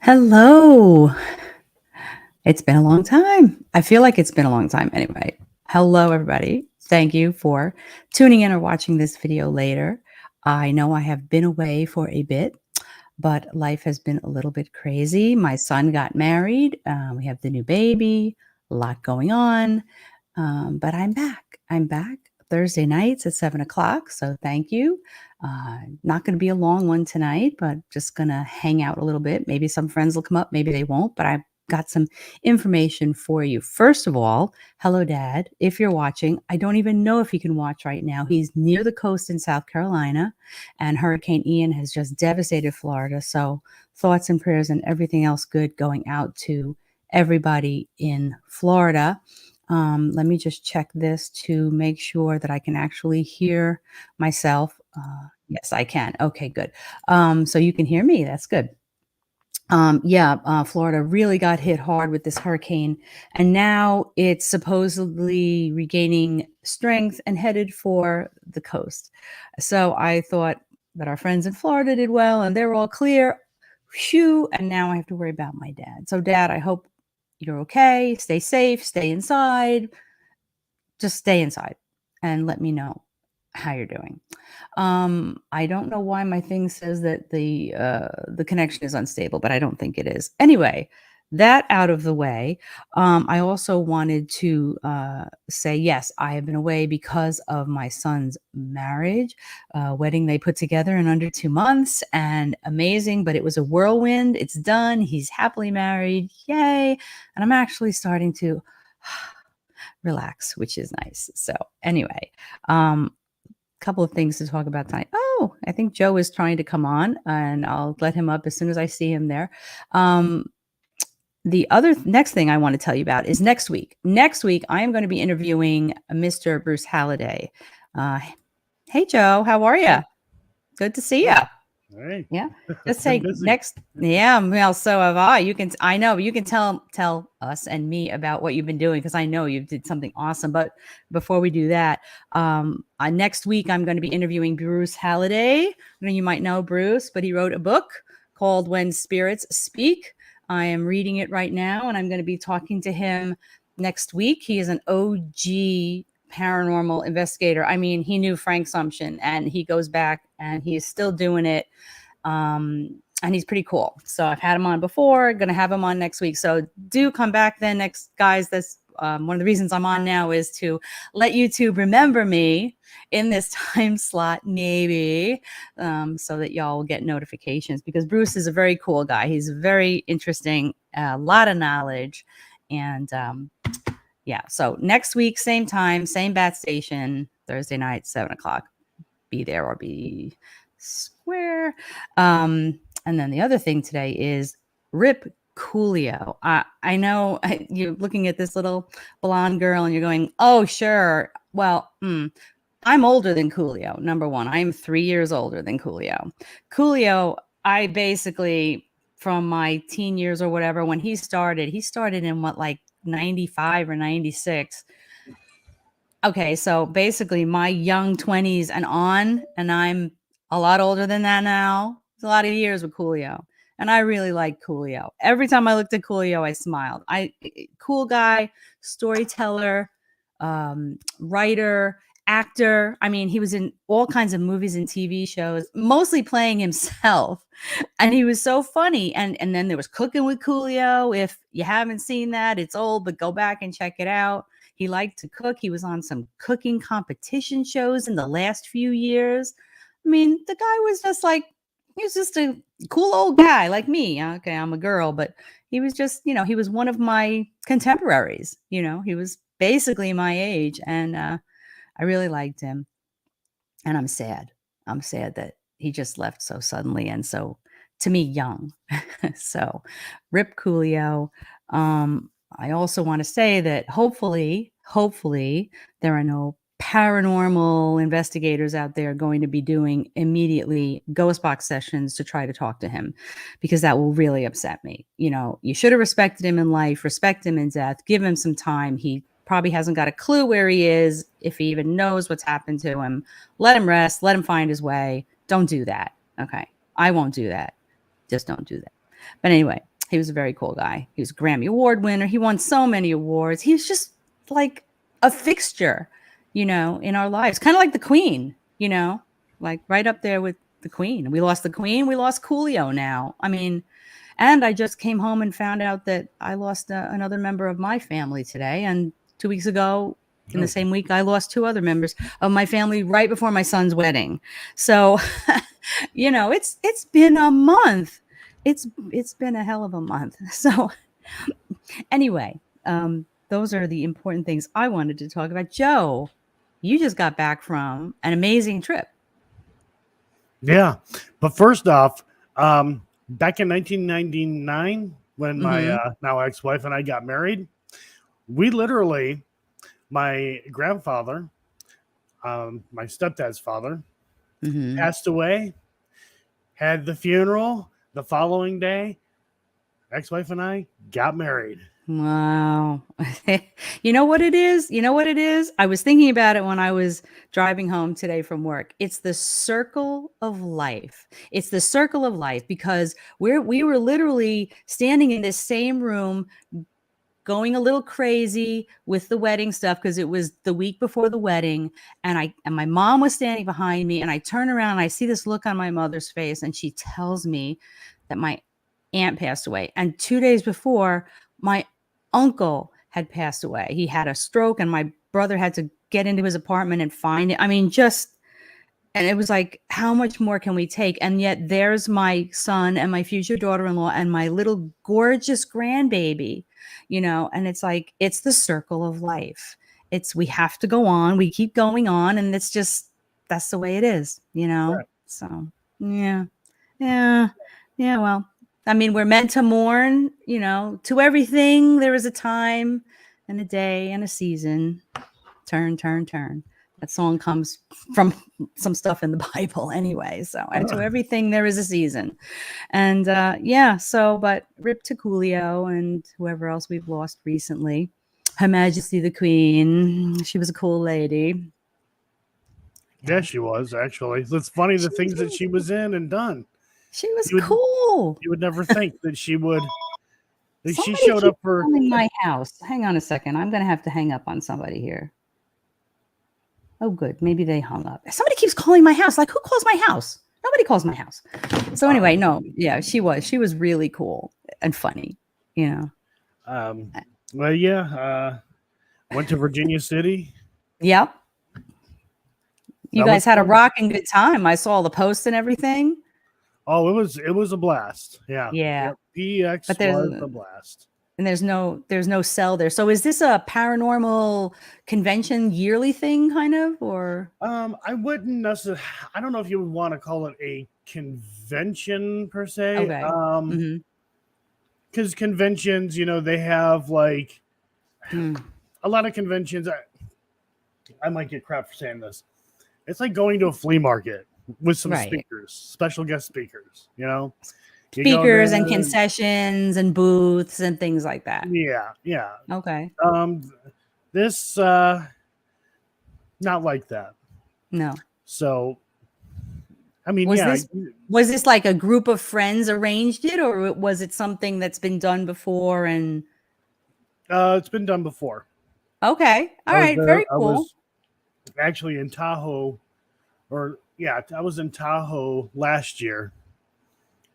Hello. It's been a long time. I feel like it's been a long time anyway. Hello, everybody. Thank you for tuning in or watching this video later. I know I have been away for a bit, but life has been a little bit crazy. My son got married. We have the new baby, a lot going on. But I'm back. I'm back Thursday nights at 7 o'clock. So thank you. Not going to be a long one tonight, but just going to hang out a little bit. Maybe some friends will come up, maybe they won't, but I've got some information for you. First of all, hello, Dad. If you're watching, I don't even know if he can watch right now. He's near the coast in South Carolina, and Hurricane Ian has just devastated Florida. So thoughts and prayers and everything else good going out to everybody in Florida. Let me just check this to make sure that I can actually hear myself. Yes, I can. Okay, good. So you can hear me. That's good. Florida really got hit hard with this hurricane, and now it's supposedly regaining strength and headed for the coast. So I thought that our friends in Florida did well, and they're all clear. Phew, and now I have to worry about my dad. So, Dad, I hope you're okay. Stay safe. Stay inside. Just stay inside and let me know how you're doing. I don't know why my thing says that the connection is unstable, but I don't think it is. Anyway, that out of the way, I also wanted to say, yes, I have been away because of my son's marriage, wedding they put together in under 2 months, and amazing, but it was a whirlwind. It's done. He's happily married. Yay. And I'm actually starting to relax, which is nice. So anyway, couple of things to talk about tonight. Oh, I think Joe is trying to come on, and I'll let him up as soon as I see him there. The other next thing I want to tell you about is next week. Next week, I am going to be interviewing Mr. Bruce Halliday. Hey, Joe, how are you? Good to see you. Right. Yeah. Just say next. Yeah. Well, so have I. I know you can tell us and me about what you've been doing, because I know you did something awesome. But before we do that, next week I'm going to be interviewing Bruce Halliday. I mean, you might know Bruce, but he wrote a book called When Spirits Speak. I am reading it right now, and I'm going to be talking to him next week. He is an OG paranormal investigator. I mean, he knew Frank Sumption, and he goes back and he is still doing it. And he's pretty cool. So I've had him on before, going to have him on next week. So do come back then next, guys. That's one of the reasons I'm on now, is to let YouTube remember me in this time slot, maybe, so that y'all will get notifications, because Bruce is a very cool guy. He's very interesting, a lot of knowledge. And yeah, so next week, same time, same bat station, Thursday night, 7 o'clock. Be there or be square. And then the other thing today is Rip Coolio. I know you're looking at this little blonde girl and you're going, oh, sure. Well, I'm older than Coolio. Number one, I'm 3 years older than Coolio. Coolio, I basically, from my teen years or whatever, when he started in what, like 95 or 96. Okay, so basically my young 20s and on, and I'm a lot older than that now. It's a lot of years with Coolio, and I really like Coolio. Every time I looked at Coolio, I smiled. Cool guy, storyteller, writer, actor. I mean, he was in all kinds of movies and TV shows, mostly playing himself, and he was so funny. And then there was Cooking with Coolio. If you haven't seen that, it's old, but go back and check it out. He liked to cook. He was on some cooking competition shows in the last few years. I mean, the guy was just like, he was just a cool old guy like me. Okay, I'm a girl, but he was just, he was one of my contemporaries. He was basically my age, and I really liked him. And I'm sad. I'm sad that he just left so suddenly and so, to me, young. So, Rip Coolio. I also want to say that hopefully, there are no paranormal investigators out there going to be doing immediately ghost box sessions to try to talk to him, because that will really upset me. You should have respected him in life, respect him in death, give him some time. He probably hasn't got a clue where he is, if he even knows what's happened to him. Let him rest, let him find his way. Don't do that. Okay. I won't do that. Just don't do that. But anyway, He was a very cool guy. He was a Grammy Award winner. He won so many awards. He was just like a fixture, in our lives. Kind of like the Queen, like right up there with the Queen. We lost the Queen. We lost Coolio now. I mean, and I just came home and found out that I lost another member of my family today. And 2 weeks ago, in the same week, I lost 2 other members of my family right before my son's wedding. So, it's been a month. It's been a hell of a month. So anyway, those are the important things I wanted to talk about. Joe, you just got back from an amazing trip. Yeah. But first off, back in 1999, when my now ex-wife and I got married, we literally, my grandfather, my stepdad's father, passed away, had the funeral. The following day, ex-wife and I got married. Wow. You know what it is? I was thinking about it when I was driving home today from work. It's the circle of life. It's the circle of life because we were literally standing in this same room, going a little crazy with the wedding stuff because it was the week before the wedding, and my mom was standing behind me, and I turn around and I see this look on my mother's face, and she tells me that my aunt passed away. And 2 days before, my uncle had passed away. He had a stroke, and my brother had to get into his apartment and find it. I mean, and it was like, how much more can we take? And yet there's my son and my future daughter-in-law and my little gorgeous grandbaby, and it's like, it's the circle of life. We have to go on. We keep going on. And that's the way it is, Right. So yeah. Well, I mean, we're meant to mourn, to everything. There is a time and a day and a season. Turn, turn, turn. That song comes from some stuff in the Bible anyway. So, and to everything, there is a season. And but rip to Coolio and whoever else we've lost recently. Her Majesty the Queen. She was a cool lady. Yeah, she was, actually. It's funny the things that she was in and done. She was cool. You would never think that she would. Somebody she showed up for my house. Hang on a second. I'm going to have to hang up on somebody here. Oh, good. Maybe they hung up. Somebody keeps calling my house. Like, who calls my house? Nobody calls my house. So anyway, no. Yeah, she was really cool and funny, Well, yeah. Went to Virginia City. Yep. You guys had a rocking good time. I saw the posts and everything. Oh, it was a blast. Yeah. Yeah. Yep. PX was a blast. And there's no cell there. So is this a paranormal convention yearly thing kind of, or? I wouldn't necessarily, I don't know if you would want to call it a convention per se. Okay. Because conventions, they have like a lot of conventions. I might get crap for saying this. It's like going to a flea market with some speakers, special guest speakers, speakers and concessions and booths and things like that. Yeah. Okay. This not like that. No. So, I mean, was this like a group of friends arranged it, or was it something that's been done before? And it's been done before. Okay. All right. Very cool. I was actually in Tahoe, I was in Tahoe last year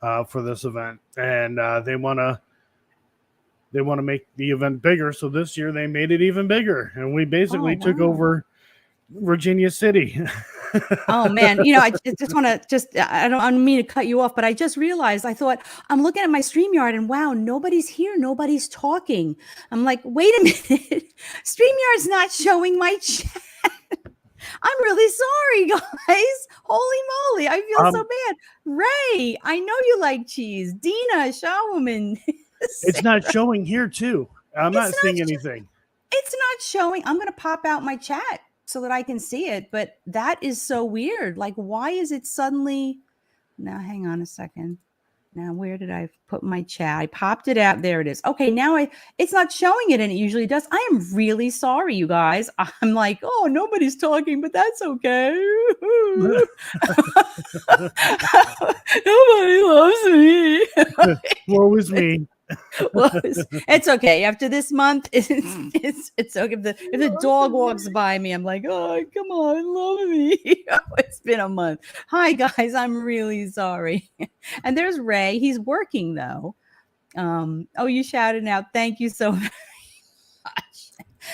for this event, and they want to make the event bigger. So this year they made it even bigger, and we basically took over Virginia City. Oh man, I just want to I don't mean to cut you off, but I just realized, I thought, I'm looking at my StreamYard and wow, nobody's here, nobody's talking. I'm like, wait a minute, StreamYard's not showing my chat. I'm really sorry, guys. Holy moly, I feel so bad. Ray, I know you like cheese. Dina, Shawwoman. It's not showing here too. I'm not seeing anything. It's not showing. I'm going to pop out my chat so that I can see it, but that is so weird. Like, why is it suddenly? Now, hang on a second. Now, where did I put my chat? I popped it out. There it is. Okay, now it's not showing it, and it usually does. I am really sorry, you guys. I'm like, oh, nobody's talking, but that's okay. Nobody loves me. Woe is me. Well, it's okay. After this month, it's okay. If the dog walks by me, I'm like, oh, come on, love me. It's been a month. Hi guys, I'm really sorry. And there's Ray. He's working though. Oh, you shouted out. Thank you so much.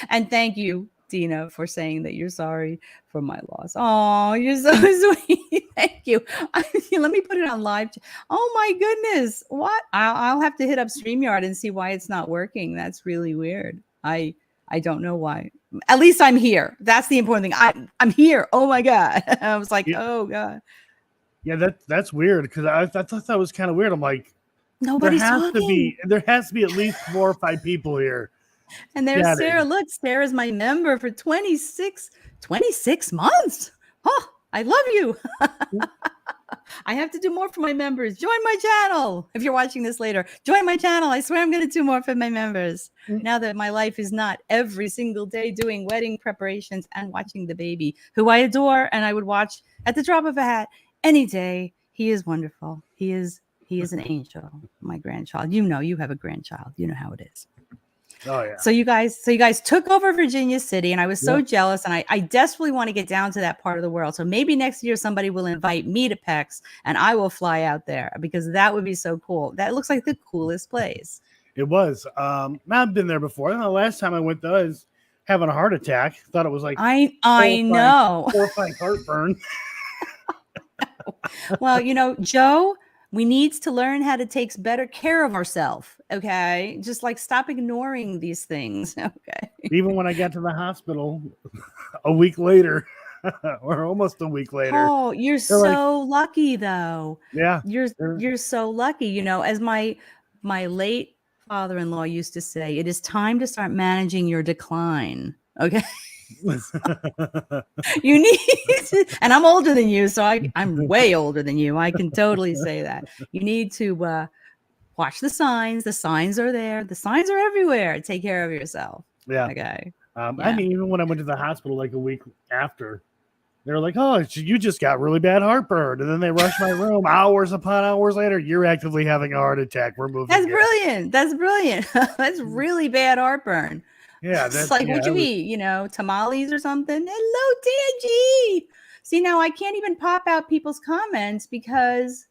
And thank you, Dina, for saying that you're sorry for my loss. Oh, you're so sweet. Thank you. Let me put it on live. Oh my goodness. What? I'll have to hit up StreamYard and see why it's not working. That's really weird. I don't know why. At least I'm here. That's the important thing. I'm here. Oh my God. I was like, oh God. Yeah, that's weird because I thought that was kind of weird. I'm like, nobody's talking. There has to be at least 4 or 5 people here. And there's Sarah. Look, Sarah's my member for 26 months. Oh, I love you. I have to do more for my members. Join my channel. If you're watching this later, join my channel. I swear I'm going to do more for my members. Now that my life is not every single day doing wedding preparations and watching the baby, who I adore and I would watch at the drop of a hat any day. He is wonderful. He is an angel, my grandchild. You have a grandchild. You know how it is. Oh yeah. So you guys took over Virginia City, and I was so jealous, and I desperately want to get down to that part of the world. So maybe next year somebody will invite me to PEX, and I will fly out there because that would be so cool. That looks like the coolest place. It was. I've been there before. The last time I went there, I was having a heart attack. Thought it was like I know horrifying heartburn. Well, Joe, we needs to learn how to take better care of ourselves. Okay. Just like stop ignoring these things. Okay. Even when I got to the hospital a week later or almost a week later. Oh, you're so lucky though. Yeah. You're so lucky. As my late father-in-law used to say, it is time to start managing your decline. Okay. You need to, and I'm older than you, so I'm way older than you. I can totally say that. You need to watch the signs. The signs are there. The signs are everywhere. Take care of yourself. Yeah. Okay. I mean, even when I went to the hospital like a week after, they were like, "Oh, you just got really bad heartburn," and then they rushed my room. Hours upon hours later, you're actively having a heart attack. We're moving. That's brilliant. That's brilliant. That's really bad heartburn. Yeah, that's like, what'd you eat? Tamales or something? Hello, Tangy. See, now I can't even pop out people's comments because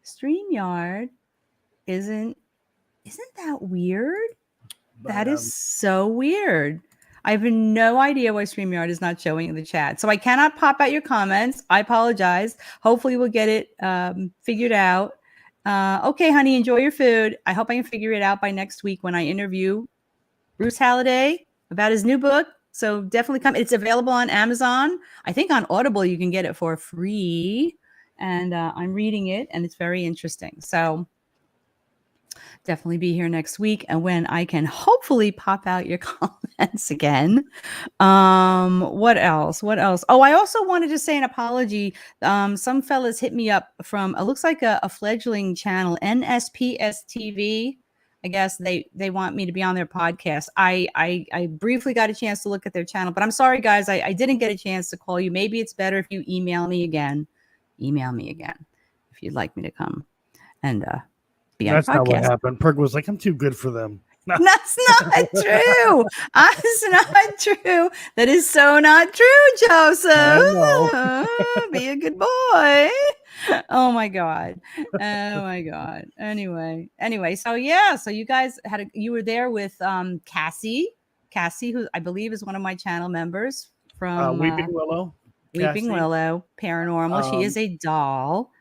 StreamYard isn't that weird? But, that is so weird. I have no idea why StreamYard is not showing in the chat. So I cannot pop out your comments. I apologize. Hopefully we'll get it figured out. Okay, honey, enjoy your food. I hope I can figure it out by next week when I interview Bruce Halliday about his new book. So definitely come. It's available on Amazon. I think on Audible you can get it for free. And I'm reading it, and it's very interesting. So definitely be here next week, and when I can hopefully pop out your comments again. What else? Oh, I also wanted to say an apology. Some fellas hit me up from, it looks like a fledgling channel, NSPS TV. I guess they want me to be on their podcast. I briefly got a chance to look at their channel, but I'm sorry, guys. I didn't get a chance to call you. Maybe it's better if you email me again. Email me again if you'd like me to come and be on podcast. That's not what happened. Perk was like, I'm too good for them. No. That's not true. That's not true. That is so not true, Joseph. Be a good boy. Oh my God. Anyway. So yeah. So you guys you were there with Cassie, who I believe is one of my channel members from Weeping Willow. Weeping Willow Paranormal. She is a doll.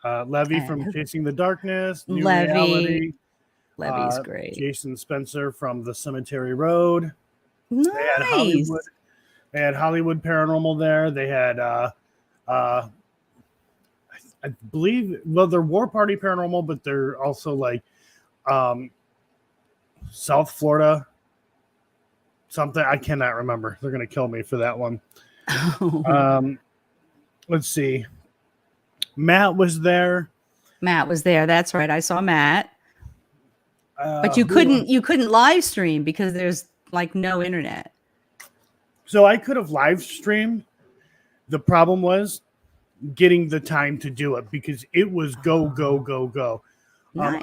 Levy from Chasing the Darkness. New Reality. Levy's great. Jason Spencer from The Cemetery Road. Nice. They had Hollywood Paranormal there. They had I believe, well, they're War Party Paranormal, but they're also like South Florida something. I cannot remember. They're gonna kill me for that one. Let's see. Matt was there. That's right. I saw Matt. But you couldn't live stream because there's like no internet. So I could have live streamed. The problem was getting the time to do it because it was go. Nice.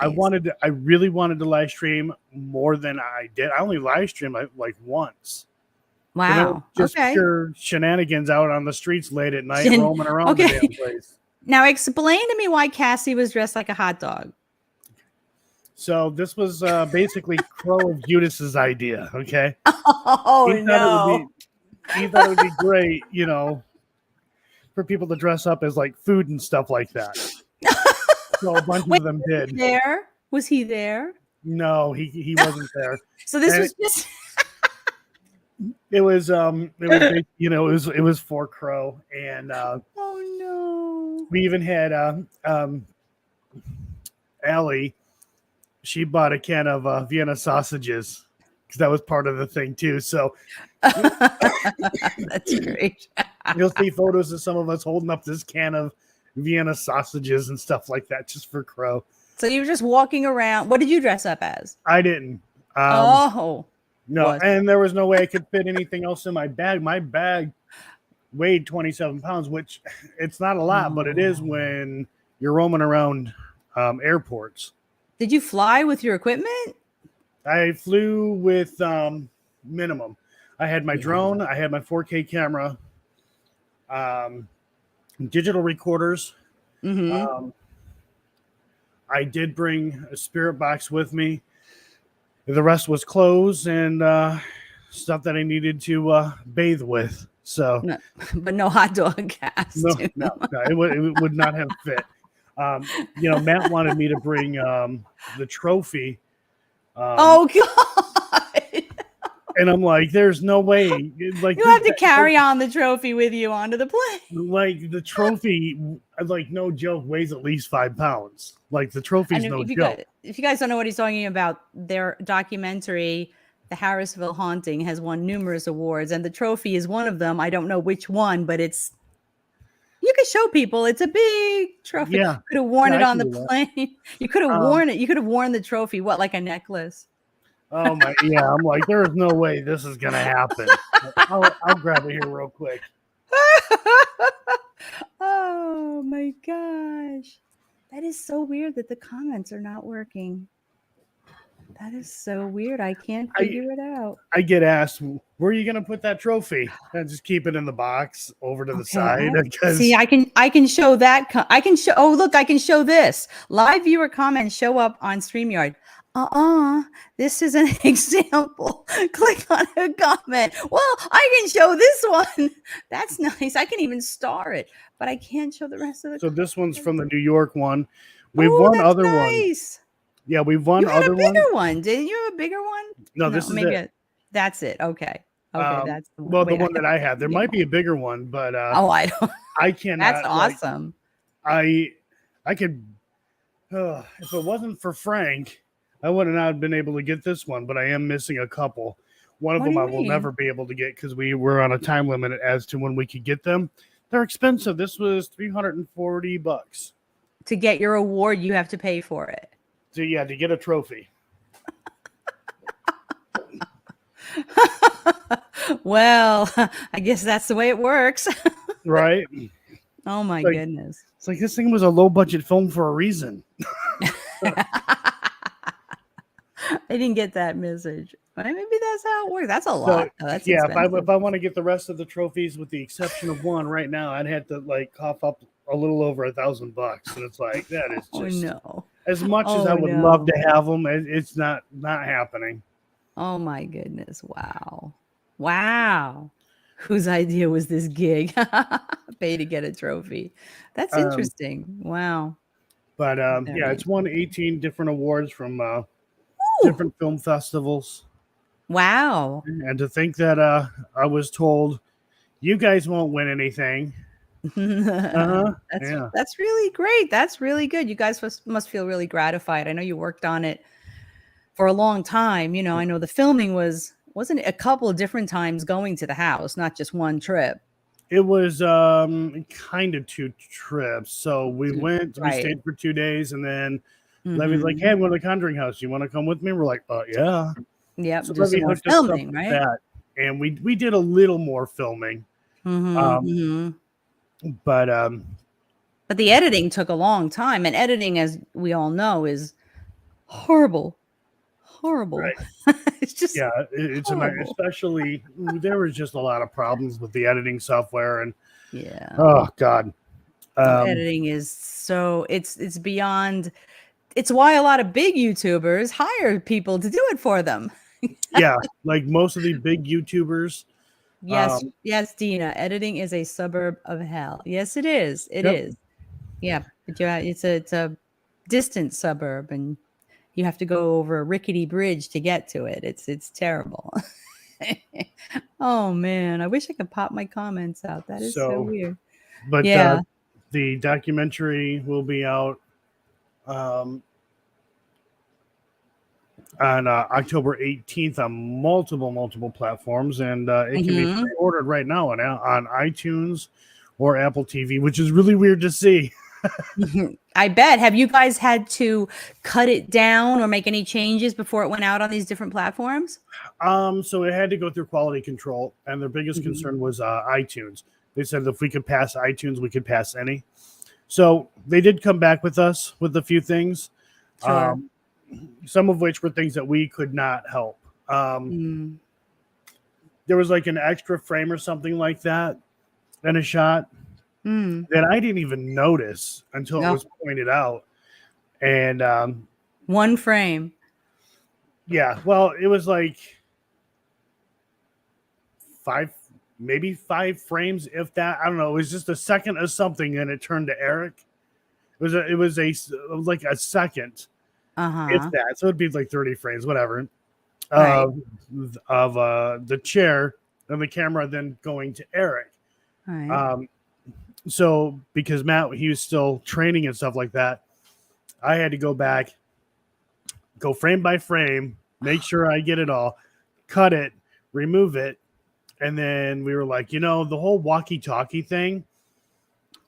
I really wanted to live stream more than I did. I only live streamed like once. But it was Wow. just Okay. pure shenanigans out on the streets late at night, Shen- roaming around the okay. damn place. Now explain to me why Cassie was dressed like a hot dog. So this was basically Crow of Judas's idea. Okay, Oh no. He thought it would be great, for people to dress up as like food and stuff like that. So a bunch Wait, of them did. there? Was he there? No, he wasn't there. So this And was just it was it was for Crow, and oh no. we even had Allie. She bought a can of Vienna sausages because that was part of the thing too. So That's great. you'll see photos of some of us holding up this can of Vienna sausages and stuff like that just for Crow. So you were just walking around. What did you dress up as? I didn't. Oh. No, What? and there was no way I could fit anything else in my bag. My bag weighed 27 pounds, which it's not a lot, but it is when you're roaming around airports. Did you fly with your equipment? I flew with minimum. I had my drone. I had my 4K camera, digital recorders. Mm-hmm. I did bring a spirit box with me. The rest was clothes and stuff that I needed to bathe with. So, No, but no hot dog cast. no, it would not have fit. Matt wanted me to bring the trophy. Oh God! And I'm like, there's no way. Like You have to carry on the trophy with you onto the plane. Like the trophy, like no joke, weighs at least 5 pounds. Like the trophy's no joke. If you guys don't know what he's talking about, their documentary, The Harrisville Haunting, has won numerous awards, and the trophy is one of them. I don't know which one, but you can show people. It's a big trophy. Yeah. You could have worn it I on the can do plane. You could have worn it. You could have worn the trophy. What, like a necklace? Oh my, yeah. I'm like, there is no way this is gonna happen. I'll grab it here real quick. Oh my gosh. That is so weird that the comments are not working. That is so weird. I can't figure it out. I get asked, where are you gonna put that trophy? And just keep it in the box over to the side. See, I can show that. I can show. Oh, look, I can show this. Live viewer comments show up on StreamYard. This is an example. Click on a comment. Well, I can show this one. That's nice. I can even star it, but I can't show the rest of the. So this one's from the New York one. We've won other ones. Yeah, we've won other ones. You had a bigger one. Didn't you have a bigger one? No, this is it. That's it. Okay. Okay, that's the one. Well, the one that I had. There might be a bigger one, but I don't. I cannot. That's awesome. I could. If it wasn't for Frank, I would have not been able to get this one. But I am missing a couple. One of them I will never be able to get because we were on a time limit as to when we could get them. They're expensive. This was $340. To get your award, you have to pay for it. So yeah, to get a trophy. Well, I guess that's the way it works. Right? Oh my goodness. It's like this thing was a low budget film for a reason. I didn't get that message. Maybe that's how it works. That's a lot. So, that's yeah, expensive. if I want to get the rest of the trophies with the exception of one right now, I'd have to like cough up a little over $1,000. And it's like that is just as much as I would love to have them, it's not happening. Oh my goodness. Wow. Whose idea was this gig? Pay to get a trophy. That's interesting. Wow. But yeah, it's won 18 different awards from different film festivals. Wow. And to think that I was told you guys won't win anything. That's really great. That's really good. You guys must feel really gratified. I know you worked on it for a long time. You know, I know the filming wasn't it a couple of different times going to the house, not just one trip. It was kind of 2 trips. So we went, we stayed for 2 days, and then Levy's like, "Hey, I'm going to the Conjuring house. You want to come with me?" We're like, "Yeah." Yep. So Levy hooked us up with that, and we did a little more filming. But the editing took a long time, and editing, as we all know, is Horrible. Horrible. Right. It's just Yeah, it's a night, horrible. especially there was just a lot of problems with the editing software, and Yeah. oh god, No, um, editing is so it's beyond. It's why a lot of big YouTubers hire people to do it for them. yeah, like most of the big YouTubers. Yes, Um, yes, Dina. Editing is a suburb of hell. Yes, it is. It yep. is. Yeah, but yeah, it's a distant suburb, and you have to go over a rickety bridge to get to it. It's terrible. Oh man, I wish I could pop my comments out. That is so So, weird. but Yeah. the documentary will be out um, on October 18th on multiple platforms, and it can be Mhm. pre-ordered right now on iTunes or Apple TV, which is really weird to see. I bet. Have you guys had to cut it down or make any changes before it went out on these different platforms? So it had to go through quality control, and their biggest Mhm. concern was iTunes. They said if we could pass iTunes, we could pass any. So they did come back with us with a few things, Sure. um, some of which were things that we could not help. Mm. There was like an extra frame or something like that in a shot Mm. that I didn't even notice until it No. was pointed out. And One frame. yeah, well, it was like five, maybe 5 frames, if that. I don't know. It was just a second of something, and it turned to Eric. It was like a second, if Uh-huh. that. So it'd be like 30 frames, whatever, Right. of the chair and the camera then going to Eric. Right. Um, so because Matt, he was still training and stuff like that, I had to go back, go frame by frame, make sure I get it all, cut it, remove it, and then we were like, the whole walkie-talkie thing,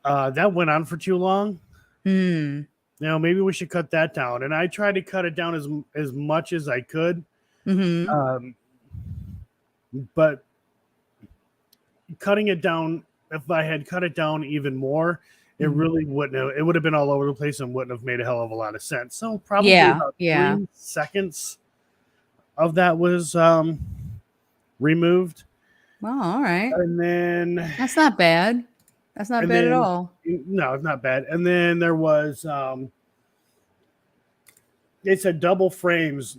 that went on for too long. Hmm. Maybe we should cut that down. And I tried to cut it down as much as I could, Mm-hmm. but cutting it down, if I had cut it down even more, it Mm-hmm. really wouldn't have. It would have been all over the place and wouldn't have made a hell of a lot of sense. So probably Yeah. about Yeah. 3 seconds of that was removed, Well, all right. and then That's not bad. That's not and bad at then all. no, it's not bad. And then there was they said double frames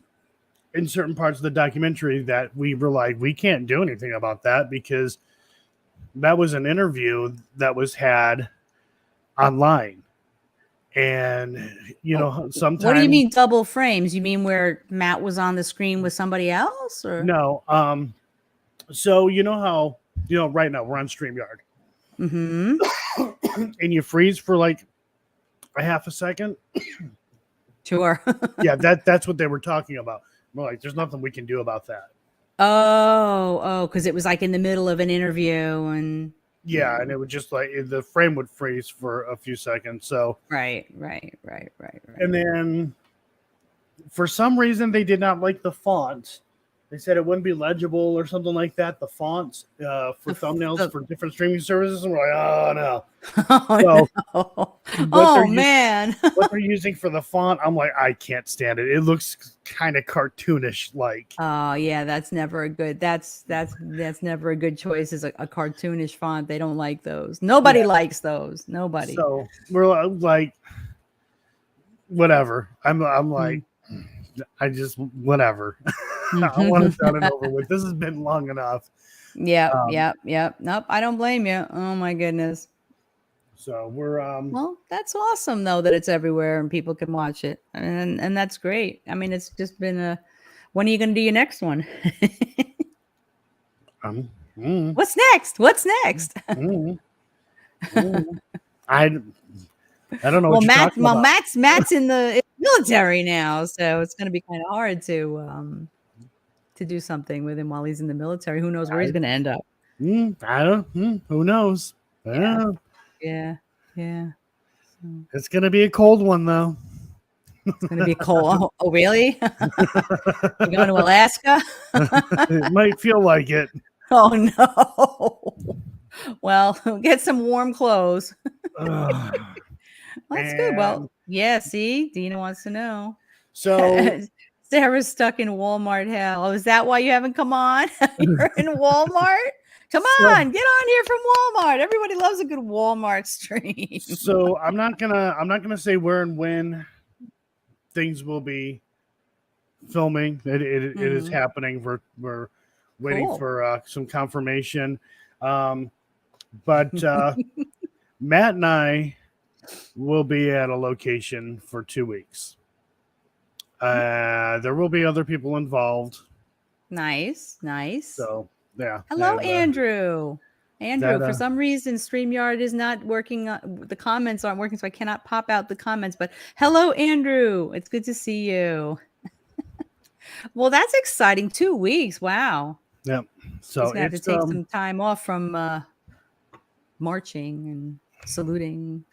in certain parts of the documentary that we were like, we can't do anything about that because that was an interview that was had online. And What do you sometimes mean double frames? You mean where Matt was on the screen with somebody else, or? no. So how right now we're on StreamYard Mm-hmm. and you freeze for like a half a second. Sure. Yeah, that's what they were talking about. We're like, there's nothing we can do about that. Oh, because it was like in the middle of an interview, and Yeah, and it would just like the frame would freeze for a few seconds. So right. and then for some reason they did not like the font. They said it wouldn't be legible or something like that. The fonts for thumbnails for different streaming services, and we're like, oh no. Oh, So no. what Oh they're man. what they're using for the font, I'm like, I can't stand it. It looks kind of cartoonish like. Oh yeah, that's never a good. That's never a good choice. Is a cartoonish font. They don't like those. Nobody Yeah. likes those. Nobody. So we're like, whatever. I'm like, I just whatever. I want it done and over with. This has been long enough. Yep. Nope, I don't blame you. Oh my goodness. So we're Well, that's awesome though that it's everywhere and people can watch it, and that's great. I mean, it's just been a. When are you going to do your next one? um mm, What's next? What's next? mm, mm. I don't know Well, what you're talking about. Matt's in the military now, so it's going to be kind of hard to do something with him while he's in the military. Who knows where he's going to end up? I don't. Who knows? Yeah. Yeah. So It's gonna be a cold one though. it's going to be cold. Oh, really? You going to Alaska? It might feel like it. Oh no. Well, get some warm clothes. Ugh. Well, that's good. Well, And yeah. See, Dina wants to know. So Sarah's stuck in Walmart hell. Is that why you haven't come on? You're in Walmart? Come on, get on here from Walmart. Everybody loves a good Walmart stream. So I'm not gonna say where and when things will be filming. It is happening. We're waiting for some confirmation. But Matt and I will be at a location for 2 weeks. There will be other people involved. Nice. So yeah. Hello, and, Andrew. Andrew, for some reason, StreamYard is not working. The comments aren't working, so I cannot pop out the comments. But hello, Andrew. It's good to see you. Well, that's exciting. 2 weeks. Wow. Yep. So he's gonna have to take some time off from marching and saluting.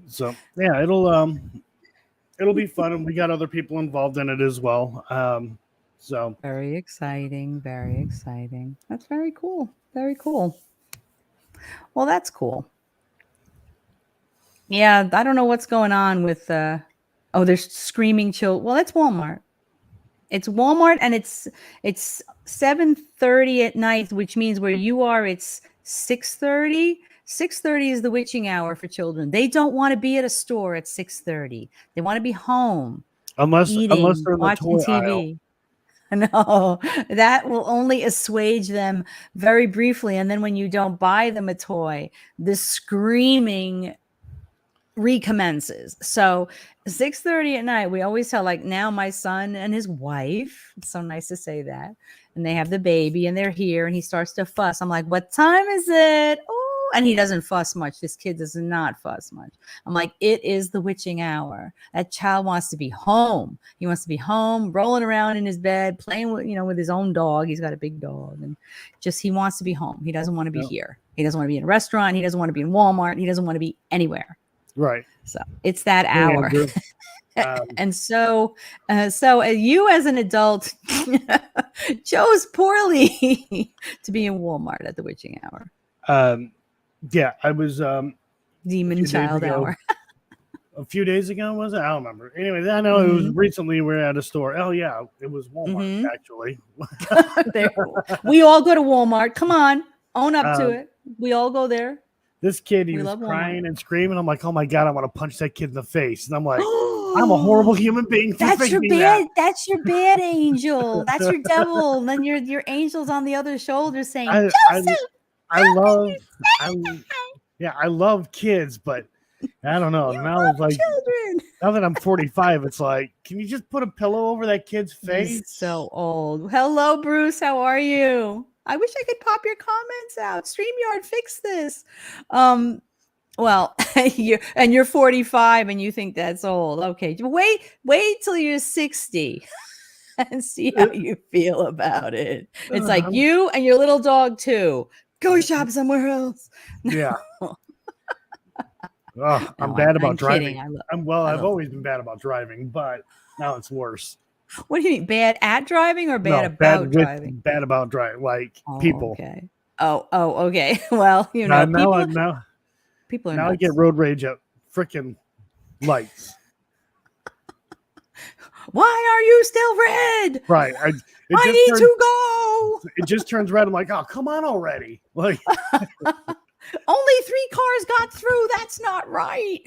So yeah, it'll be fun, and we got other people involved in it as well. So very exciting. That's very cool. Well, that's cool. Yeah, I don't know what's going on with there's screaming children. Well, that's Walmart. It's Walmart, and it's 7:30 at night, which means where you are it's 6:30. 6:30 is the witching hour for children. They don't want to be at a store at 6:30. They want to be home, unless they're in watching the toy TV. aisle. No, that will only assuage them very briefly. And then when you don't buy them a toy, the screaming recommences. So 6:30 at night, we always tell, like, now my son and his wife, it's so nice to say that, and they have the baby and they're here and he starts to fuss. I'm like, what time is it? Oh, and he doesn't fuss much. This kid does not fuss much. I'm like, it is the witching hour. That child wants to be home. He wants to be home, rolling around in his bed, playing with, with his own dog. He's got a big dog, and he wants to be home. He doesn't want to be here. He doesn't want to be in a restaurant. He doesn't want to be in Walmart. He doesn't want to be anywhere. Right. So it's that hour. And so you as an adult chose poorly to be in Walmart at the witching hour. Yeah, I was demon child hour. A few days ago, was it? I don't remember. Anyway, I know it was recently. We were at a store. Oh yeah, it was Walmart actually. We all go to Walmart. Come on, own up to it. We all go there. This kid, he was crying and screaming. I'm like, oh my God, I want to punch that kid in the face. And I'm like, I'm a horrible human being. That's your bad. That's your bad angel. That's your devil. And then your angel's on the other shoulder saying, Joseph. I love kids, but I don't know. Now it's like children. Now that I'm 45, it's like, can you just put a pillow over that kid's face? He's so old. Hello, Bruce. How are you? I wish I could pop your comments out. StreamYard, fix this. Well, you're 45 and you think that's old. Okay, wait till you're 60 and see how you feel about it. It's like you and your little dog too. Go shop somewhere else. Yeah. I'm bad about driving. I've always been bad about driving, but now it's worse. What do you mean? Bad at driving or bad driving? Bad about driving, like people. Okay. Oh, okay. Well, now people are now nuts. I get road rage at freaking lights. Why are you still red? Right. I need to go. It just turns red. I'm like, oh, come on already. Like only 3 cars got through. That's not right.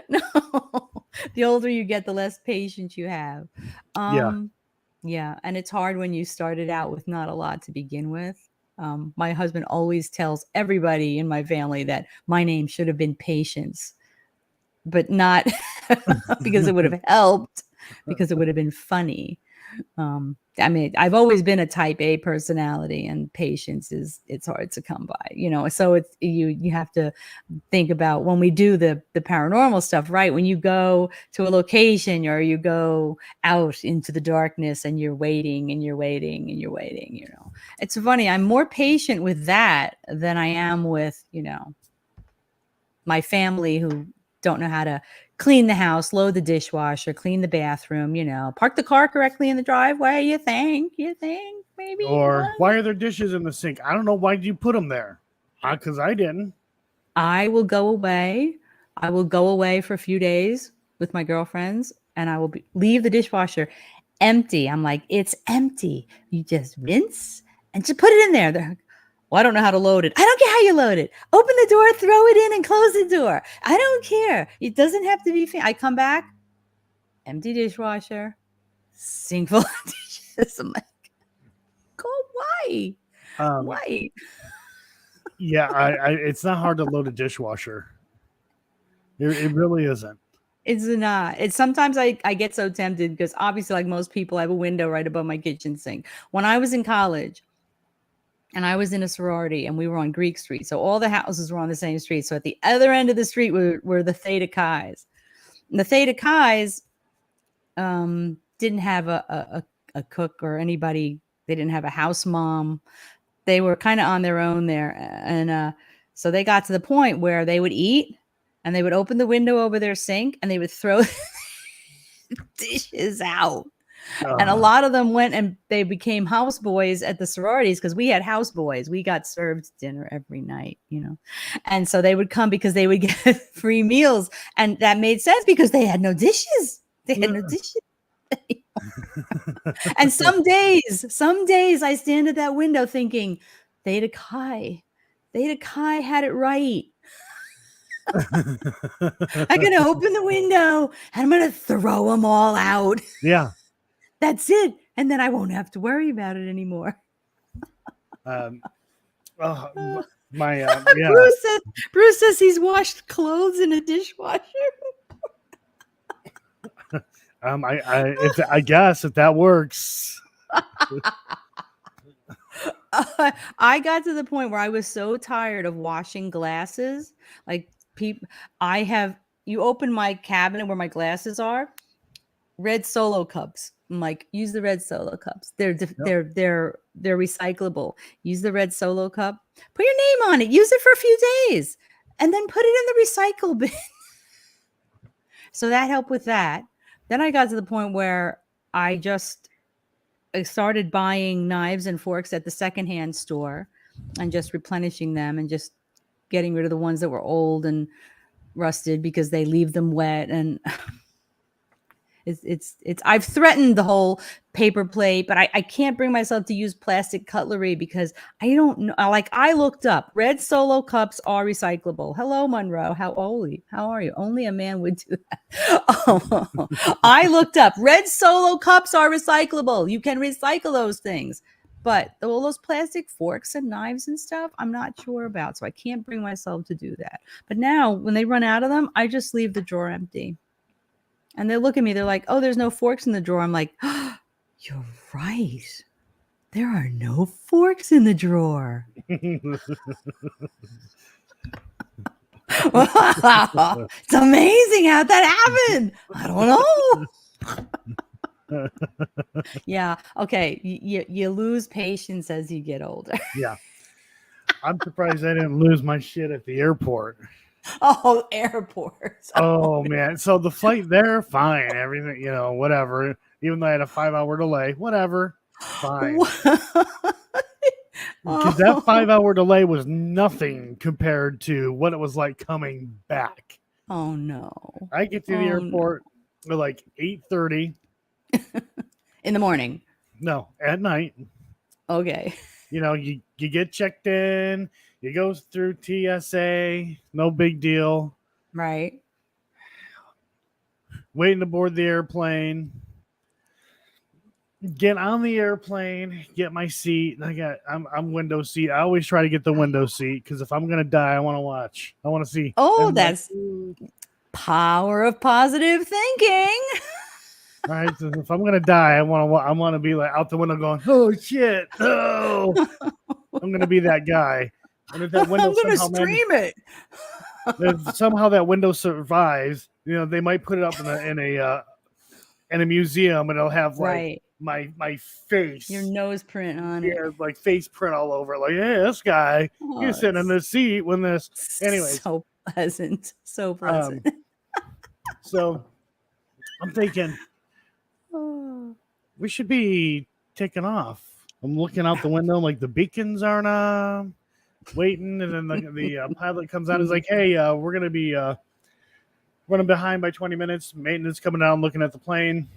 No. The older you get, the less patience you have. Yeah. And it's hard when you started out with not a lot to begin with. My husband always tells everybody in my family that my name should have been Patience, but not because it would have helped, because it would have been funny. I mean, I've always been a type A personality, and patience it's hard to come by, so it's you have to think about when we do the paranormal stuff, right? When you go to a location or you go out into the darkness and you're waiting, it's funny. I'm more patient with that than I am with, my family who don't know how to clean the house, load the dishwasher, clean the bathroom, park the car correctly in the driveway. You think maybe? Or why are there dishes in the sink? I don't know. Why did you put them there? Because I didn't. I will go away. For a few days with my girlfriends, and I will leave the dishwasher empty. I'm like, it's empty. You just rinse and just put it in there. They're like, well, I don't know how to load it. I don't care how you load it. Open the door, throw it in, and close the door. I don't care. It doesn't have to be. I come back, empty dishwasher, sink full of dishes. I'm like, go, why? Why? Yeah, it's not hard to load a dishwasher. It really isn't. It's not. It's sometimes I get so tempted because obviously, like most people, I have a window right above my kitchen sink. When I was in college and I was in a sorority and we were on Greek Street, so all the houses were on the same street. So at the other end of the street were the Theta Chi's. And the Theta Chi's didn't have a cook or anybody. They didn't have a house mom. They were kind of on their own there. And so they got to the point where they would eat and they would open the window over their sink and they would throw dishes out. And a lot of them went and they became houseboys at the sororities because we had houseboys. We got served dinner every night, you know. And so they would come because they would get free meals. And that made sense because they had no dishes. They had no dishes. And some days I stand at that window thinking, Theta Chi had it right. I'm gonna open the window and I'm gonna throw them all out. Yeah, that's it, and then I won't have to worry about it anymore. Yeah. Bruce says he's washed clothes in a dishwasher. I guess if that works. I got to the point where I was so tired of washing glasses. Like you open my cabinet where my glasses are, red Solo cups. I'm like, use the red Solo cups. They're recyclable. Use the red Solo cup. Put your name on it. Use it for a few days, and then put it in the recycle bin. So that helped with that. Then I got to the point where I started buying knives and forks at the secondhand store and just replenishing them and just getting rid of the ones that were old and rusted because they leave them wet. And it's I've threatened the whole paper plate, but I can't bring myself to use plastic cutlery because I don't know. Like, I looked up, red Solo cups are recyclable. Hello, Monroe. How are you? Only a man would do that. I looked up, red Solo cups are recyclable. You can recycle those things. But all those plastic forks and knives and stuff, I'm not sure about. So I can't bring myself to do that. But now when they run out of them, I just leave the drawer empty. And they look at me, they're like, oh, there's no forks in the drawer. I'm like, oh, you're right. There are no forks in the drawer. Wow. It's amazing how that happened. I don't know. Yeah. Okay. You lose patience as you get older. Yeah. I'm surprised I didn't lose my shit at the airport. Oh, airports. Oh, man. So the flight there, fine. Everything, whatever. Even though I had a 5-hour delay, whatever. Fine. Because that 5-hour delay was nothing compared to what it was like coming back. Oh, no. I get to the airport at like 8:30. In the morning? No, at night. Okay. You get checked in. You go through TSA. No big deal. Right. Waiting to board the airplane. Get on the airplane. Get my seat. I'm window seat. I always try to get the window seat because if I'm gonna die, I want to watch. I want to see. Oh, that's power of positive thinking. All right. So if I'm gonna die, I want to be like out the window going, oh shit, oh. I'm gonna be that guy. And if that window I'm gonna stream it. If somehow that window survives, they might put it up in a museum, and it'll have like my face, your nose print on it, like face print all over it. Like, hey, this guy, you're sitting in the seat when this. Anyway, so pleasant. So I'm thinking we should be taking off. I'm looking out the window, like the beacons aren't waiting, and then the pilot comes out and is like, hey, we're gonna be running behind by 20 minutes. Maintenance coming down, looking at the plane,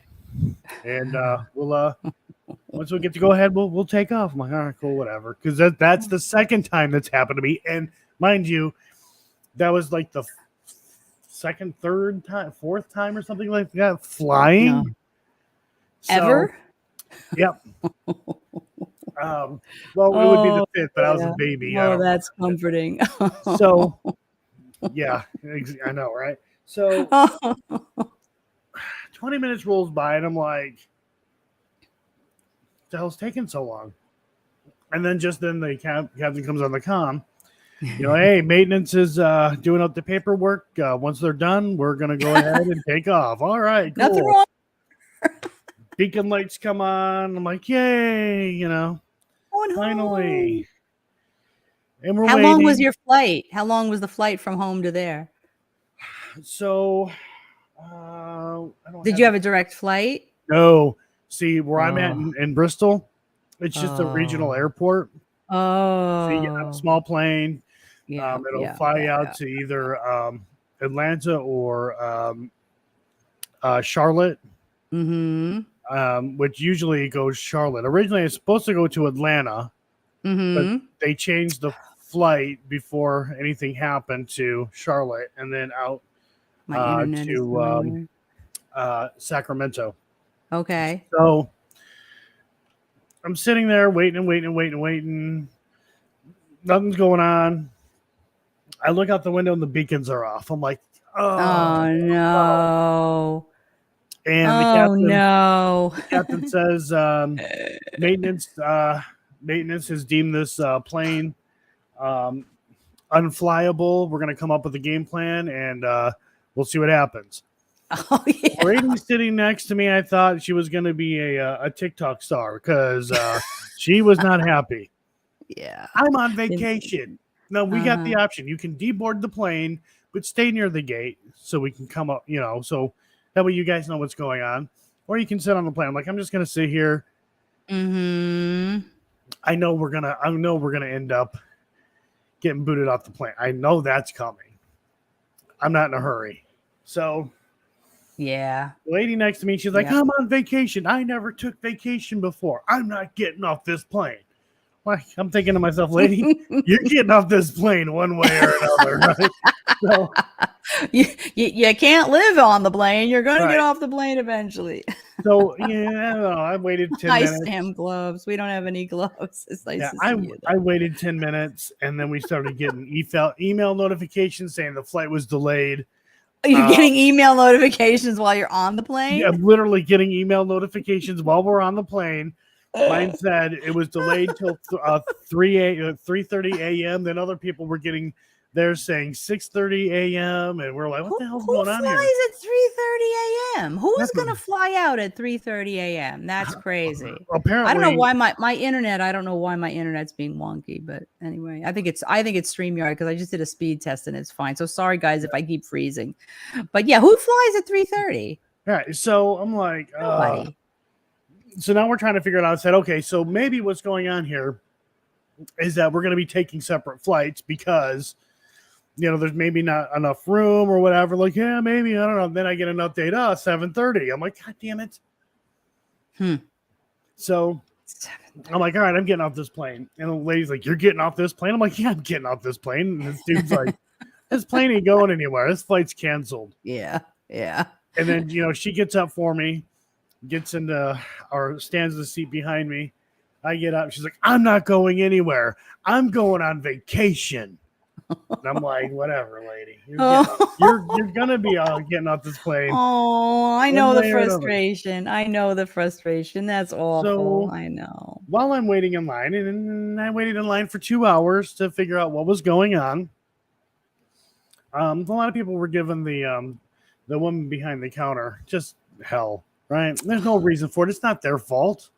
and we'll once we get to go ahead, we'll take off. I'm like, all right, cool, whatever. Because that's the second time that's happened to me, and mind you, that was like the second, third time, fourth time or something like that flying. No. So, Ever? Yep. Well, it would be the fifth, but I was a baby. Oh, that's comforting. So, yeah, I know, right? So, 20 minutes rolls by, and I'm like, the hell's taking so long? And then the captain comes on the comm. Hey, maintenance is doing up the paperwork. Once they're done, we're going to go ahead and take off. All right, cool. Nothing wrong. Beacon lights come on. I'm like, yay, finally. And we're waiting. How long was your flight? How long was the flight from home to there? So, did you have a direct flight? No. See, where I'm at in Bristol, it's just a regional airport. Oh. So you get a small plane. It'll fly out to either Atlanta or Charlotte. Mm-hmm. Which usually goes Charlotte. Originally, it's supposed to go to Atlanta, but they changed the flight before anything happened to Charlotte, and then out to Sacramento. Okay. So I'm sitting there waiting. Nothing's going on. I look out the window and the beacons are off. I'm like, oh no. And the captain says, maintenance has deemed this plane unflyable. We're going to come up with a game plan, and we'll see what happens. Oh, yeah. Brady sitting next to me, I thought she was going to be a TikTok star because she was not happy. Yeah. I'm on vacation. No, we got the option. You can deboard the plane, but stay near the gate so we can come up, so that way you guys know what's going on. Or you can sit on the plane. I'm like, I'm just going to sit here. Mm-hmm. I know we're going to end up getting booted off the plane. I know that's coming. I'm not in a hurry. So, yeah. the lady next to me, she's like, I'm on vacation. I never took vacation before. I'm not getting off this plane. Like, I'm thinking to myself, lady, you're getting off this plane one way or another, right? So, you can't live on the plane. You're going to get off the plane eventually. So, I don't know. I waited 10 minutes. Sam gloves. We don't have any gloves. It's nice to see you. I waited 10 minutes, and then we started getting email notifications saying the flight was delayed. Are you getting email notifications while you're on the plane? Yeah, I'm literally getting email notifications while we're on the plane. Mine said it was delayed till 3:30 a.m. Then other people were getting theirs saying 6:30 a.m. And we're like, what the hell's going on here? Who flies at 3:30 a.m.? Who's going to fly out at 3:30 a.m.? That's crazy. Apparently, I don't know why my internet. I don't know why my internet's being wonky, but anyway, I think it's StreamYard because I just did a speed test and it's fine. So sorry guys if I keep freezing, but yeah, who flies at 3:30? Right. So I'm like, nobody. So now we're trying to figure it out. I said, okay, so maybe what's going on here is that we're going to be taking separate flights because, there's maybe not enough room or whatever. Like, yeah, maybe, I don't know. Then I get an update, 7:30. I'm like, God damn it. So I'm like, all right, I'm getting off this plane. And the lady's like, you're getting off this plane? I'm like, yeah, I'm getting off this plane. And this dude's like, this plane ain't going anywhere. This flight's canceled. Yeah. Yeah. And then, she gets up for me. Gets into or stands in the seat behind me. I get up. She's like, I'm not going anywhere. I'm going on vacation. And I'm like, whatever, lady. You're gonna be getting off this plane. Oh, I know the frustration. I know the frustration. That's awful. So, I know. While I'm waiting in line, and I waited in line for 2 hours to figure out what was going on. A lot of people were giving the woman behind the counter just hell. Right? There's no reason for it. It's not their fault.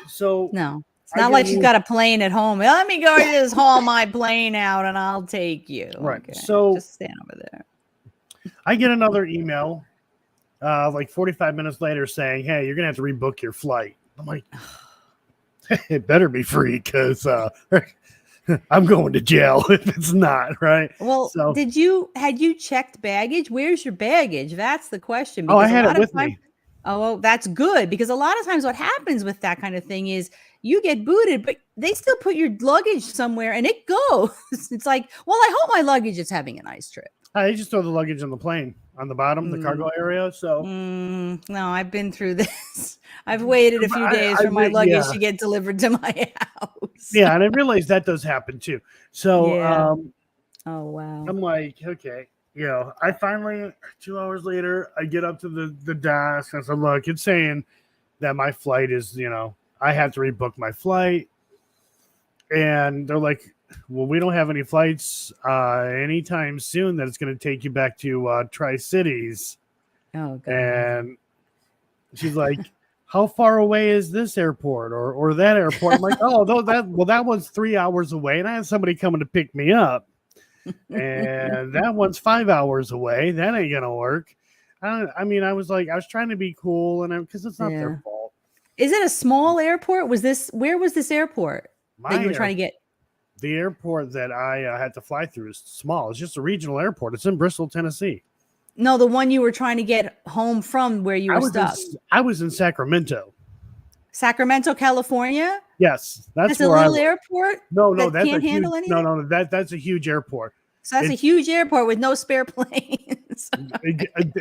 So no, it's not like she's got a plane at home. Let me go just haul my plane out and I'll take you. Right. Okay. So just stand over there. I get another email like 45 minutes later saying, hey, you're gonna have to rebook your flight. I'm like, it better be free because I'm going to jail if it's not, right? Well, So, had you checked baggage? Where's your baggage? That's the question. oh, I Because a had it lot of with times, me. oh, well, that's good. Because a lot of times what happens with that kind of thing is you get booted, but they still put your luggage somewhere and it goes. It's like, well, I hope my luggage is having a nice trip. I just throw the luggage on the plane on the bottom, the cargo area. So, No, I've been through this. I've waited a few days I for my luggage yeah, to get delivered to my house. yeah, and I realized that does happen too. So, Yeah. Oh, wow. I'm like, okay, I finally 2 hours later, I get up to the desk and I said, look, it's saying that my flight is, I have to rebook my flight, and they're like, well, we don't have any flights anytime soon that it's going to take you back to Tri-Cities. Oh, God. And she's like, how far away is this airport or that airport? I'm like, oh, that one's 3 hours away, and I have somebody coming to pick me up. And that one's 5 hours away. That ain't gonna work. I mean, I was trying to be cool, and because it's not their fault. Is it a small airport? Where was this airport that you were trying to get? The airport that I had to fly through is small. It's just a regional airport. It's in Bristol, Tennessee. No, the one you were trying to get home from where you were stuck. I was in Sacramento. Sacramento, California? Yes, that's a little airport. No, that can't handle huge, anything. No, that's a huge airport. So that's a huge airport with no spare planes.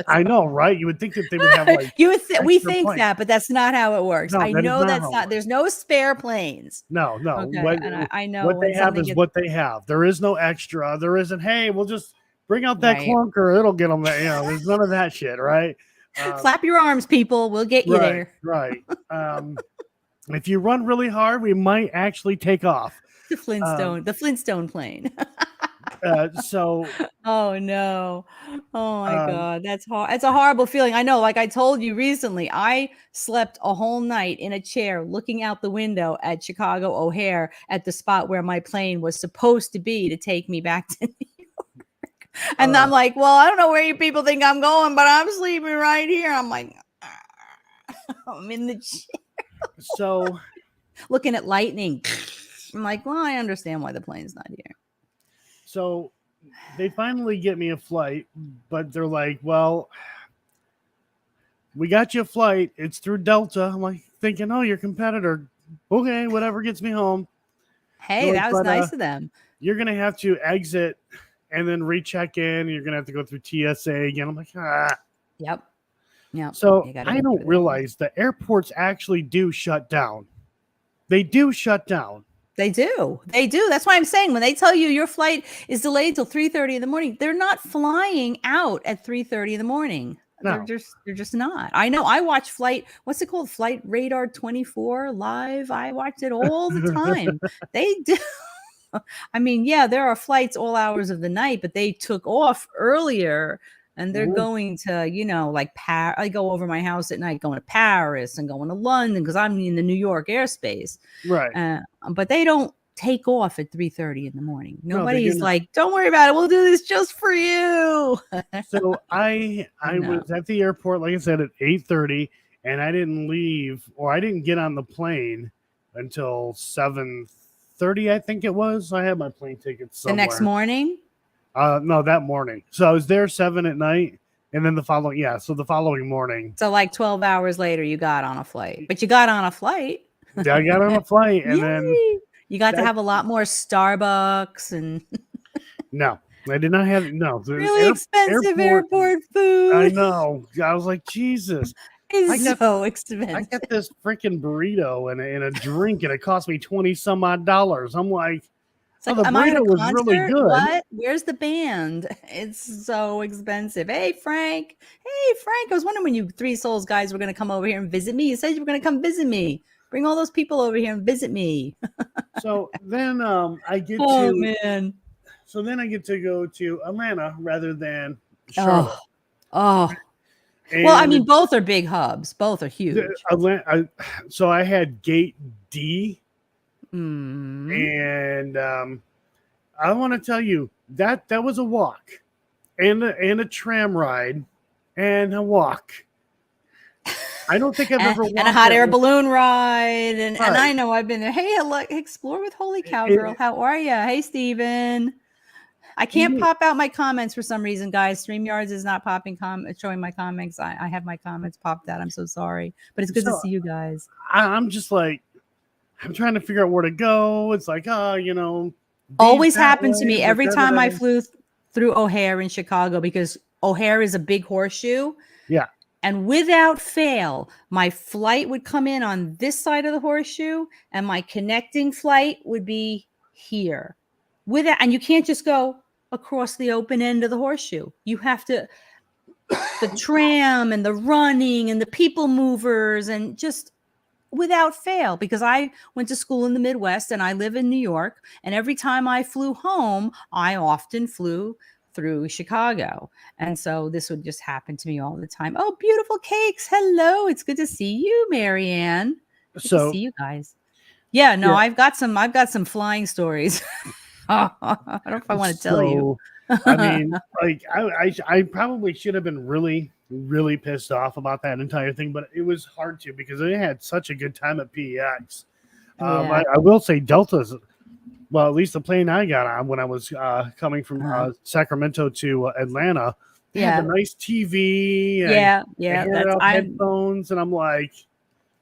I know, right? You would think that they would have like we think planes. That, but that's not how it works. I know that's not. There's no spare planes. No. Okay. I know what they have is what they have. There is no extra. There isn't. Hey, we'll just bring out that clunker. It'll get them there. There's none of that shit, right? Flap your arms, people. We'll get you there. Right. If you run really hard, we might actually take off. The Flintstone plane. So oh no, oh my God, that's hard. It's a horrible feeling. I know, like I told you recently, I slept a whole night in a chair looking out the window at Chicago O'Hare at the spot where my plane was supposed to be to take me back to New York. And I'm like, well, I don't know where you people think I'm going, but I'm sleeping right here. I'm like, I'm in the chair. So looking at lightning. I'm like, well, I understand why the plane's not here. So they finally get me a flight, but they're like, well, we got you a flight. It's through Delta. I'm like thinking, oh, your competitor. Okay, whatever gets me home. Hey, that was nice of them. You're going to have to exit and then recheck in. You're going to have to go through TSA again. I'm like, Yep. Yeah. So I don't realize the airports actually do shut down. They do shut down. They do. That's why I'm saying when they tell you your flight is delayed till 3:30 in the morning, they're not flying out at 3:30 in the morning. No. They're just not. I know. I watch what's it called? Flight Radar 24 live. I watch it all the time. They do. I mean, yeah, there are flights all hours of the night, but they took off earlier. And they're going to, like I go over my house at night, going to Paris and going to London because I'm in the New York airspace. Right. But they don't take off at 3:30 in the morning. Nobody's like, don't worry about it. We'll do this just for you. So I was at the airport, like I said, at 8:30, and I didn't leave, or I didn't get on the plane until 7:30, I think it was. I had my plane ticket somewhere. The next morning? No, that morning. So I was there 7 at night, and then the following morning. So like 12 hours later, you got on a flight. But you got on a flight. Yeah, I got on a flight, and then you got to have a lot more Starbucks and. No, I did not have really expensive airport food. I know. I was like, Jesus. It's so expensive. I got this freaking burrito and a drink, and it cost me $20 some odd. I'm like. It's like, am I at a concert? Was really good. What? Where's the band? It's so expensive. Hey, Frank. I was wondering when you Three Souls guys were going to come over here and visit me. You said you were going to come visit me. Bring all those people over here and visit me. So then I get So then I get to go to Atlanta rather than Charlotte. Oh. Well, I mean, both are big hubs. Both are huge. So I had Gate D. Mm. And I want to tell you that was a walk and a tram ride and a walk. I don't think I've ever and a walked hot that air way. balloon ride. And Right. I know I've been there. Hey, look, explore with Holy Cow Girl. How are you? Hey, Steven. I can't pop out my comments for some reason, guys. StreamYards is not showing my comments. I have my comments popped out. I'm so sorry. But it's good to see you guys. I'm just like, I'm trying to figure out where to go. It's like, always happened to me every time I flew through O'Hare in Chicago, because O'Hare is a big horseshoe. Yeah. And without fail, my flight would come in on this side of the horseshoe and my connecting flight would be here. And you can't just go across the open end of the horseshoe. You have to, the tram and the running and the people movers, and just without fail, because I went to school in the Midwest and I live in New York. And every time I flew home, I often flew through Chicago. And so this would just happen to me all the time. Oh, beautiful cakes. Hello. It's good to see you, Marianne. Good to see you guys. Yeah, no, I've got some flying stories. I don't know if I want to tell you. I mean, like I probably should have been really, really pissed off about that entire thing, but it was hard to, because I had such a good time at PEX. I will say Delta's, well, at least the plane I got on when I was coming from Sacramento to Atlanta, they had a nice TV. And that's headphones, and I'm like,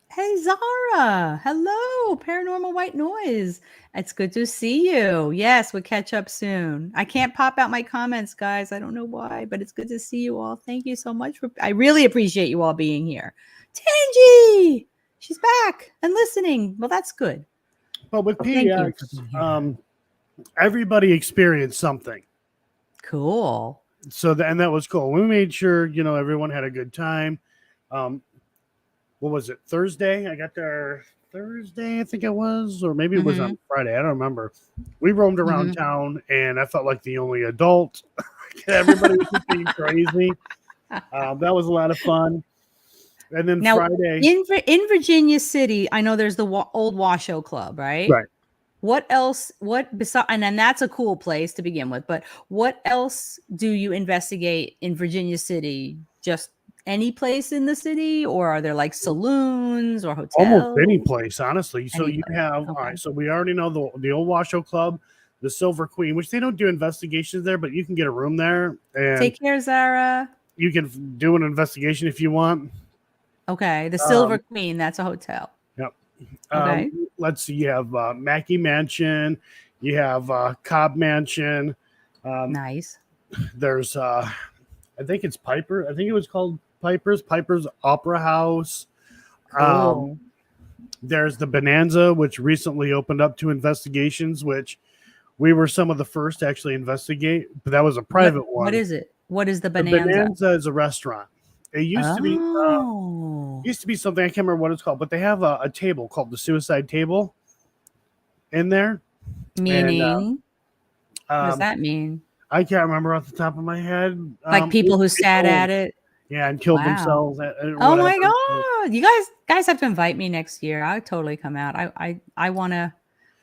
hey, Zara. Hello, Paranormal White Noise. It's good to see you. Yes, we'll catch up soon. I can't pop out my comments, guys. I don't know why, but it's good to see you all. Thank you so much. I really appreciate you all being here. Tangy, she's back and listening. Well, that's good. But with PEX, everybody experienced something. Cool. So that was cool. We made sure, everyone had a good time. What was it? Thursday? I got there Thursday, I think it was, or maybe it was on Friday. I don't remember. We roamed around town, and I felt like the only adult. Everybody was just being crazy. That was a lot of fun. And then now, Friday in Virginia City, I know there's the old Washoe Club, right? Right. What else? And then that's a cool place to begin with. But what else do you investigate in Virginia City? Just any place in the city, or are there like saloons or hotels? Almost any place, honestly. So you have all right. So we already know the old Washoe Club, the Silver Queen, which they don't do investigations there, but you can get a room there. And take care, Zara. You can do an investigation if you want. Okay, the Silver Queen, that's a hotel. Yep. Okay. Let's see. You have Mackey Mansion. You have Cobb Mansion. Nice. There's I think it's Piper. I think it was called Piper's Opera House. Cool. There's the Bonanza, which recently opened up to investigations, which we were some of the first to actually investigate, but that was a private one. What is it? What is the Bonanza? The Bonanza is a restaurant. It used to be something, I can't remember what it's called, but they have a table called the Suicide Table in there. Meaning? And, what does that mean? I can't remember off the top of my head. Like people who sat at it? Yeah, and killed themselves. Oh my God. You guys have to invite me next year. I'll totally come out. I want to.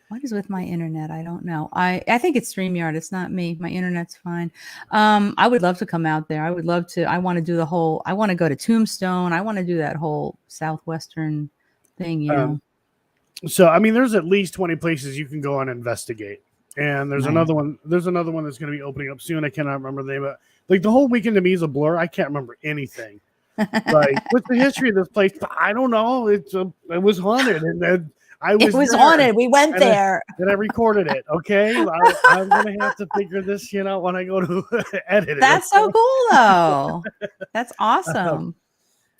What is with my internet? I don't know. I think it's StreamYard. It's not me. My internet's fine. I would love to come out there. I would love to. I want to do I want to go to Tombstone. I want to do that whole Southwestern thing, So, I mean, there's at least 20 places you can go and investigate. And there's another one. There's another one that's going to be opening up soon. I cannot remember the name, but like the whole weekend to me is a blur. I can't remember anything. Like, what's the history of this place? I don't know. It was haunted, and then it was haunted. We went there, and I recorded it. Okay, I'm gonna have to figure this out when I go to edit it. That's so cool, though. That's awesome.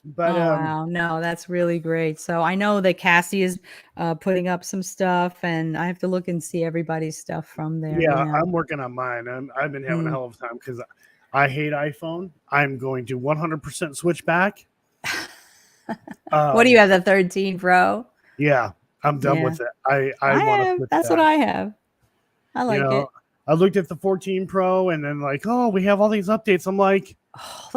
But wow, no, that's really great. So I know that Cassie is putting up some stuff, and I have to look and see everybody's stuff from there. Yeah, I'm working on mine, and I've been having a hell of a time because I hate iPhone. I'm going to 100% switch back. What do you have, the 13 Pro? Yeah, I'm done with it. I want to switch That's back. what I have. I like it. I looked at the 14 Pro, and then we have all these updates. I'm like,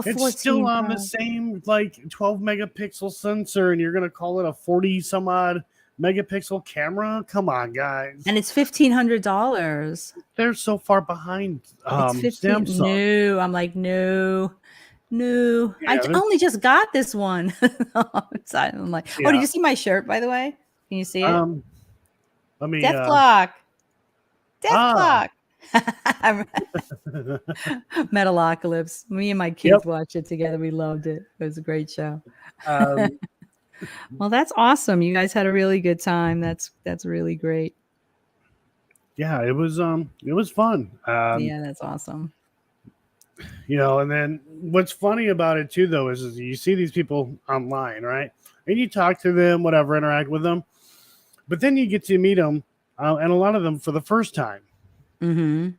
it's still on the same 12 megapixel sensor, and you're gonna call it a 40 some odd megapixel camera? Come on, guys! And it's $1,500. They're so far behind. It's 15. Samsung. No, I'm like, no. No, Yeah, only just got this one. I'm like, oh, did yeah. you see my shirt, by the way? Can you see it? Um, let me. Death Clock. Death Ah, Clock. Metalocalypse. Me and my yep. kids watched it together. We loved it. It was a great show. Um, Well, that's awesome. You guys had a really good time. That's really great. yeah, it was fun. Yeah, that's awesome. And then what's funny about it too, though, is you see these people online, right? And you talk to them, whatever, interact with them, but then you get to meet them, and a lot of them for the first time. Mm-hmm.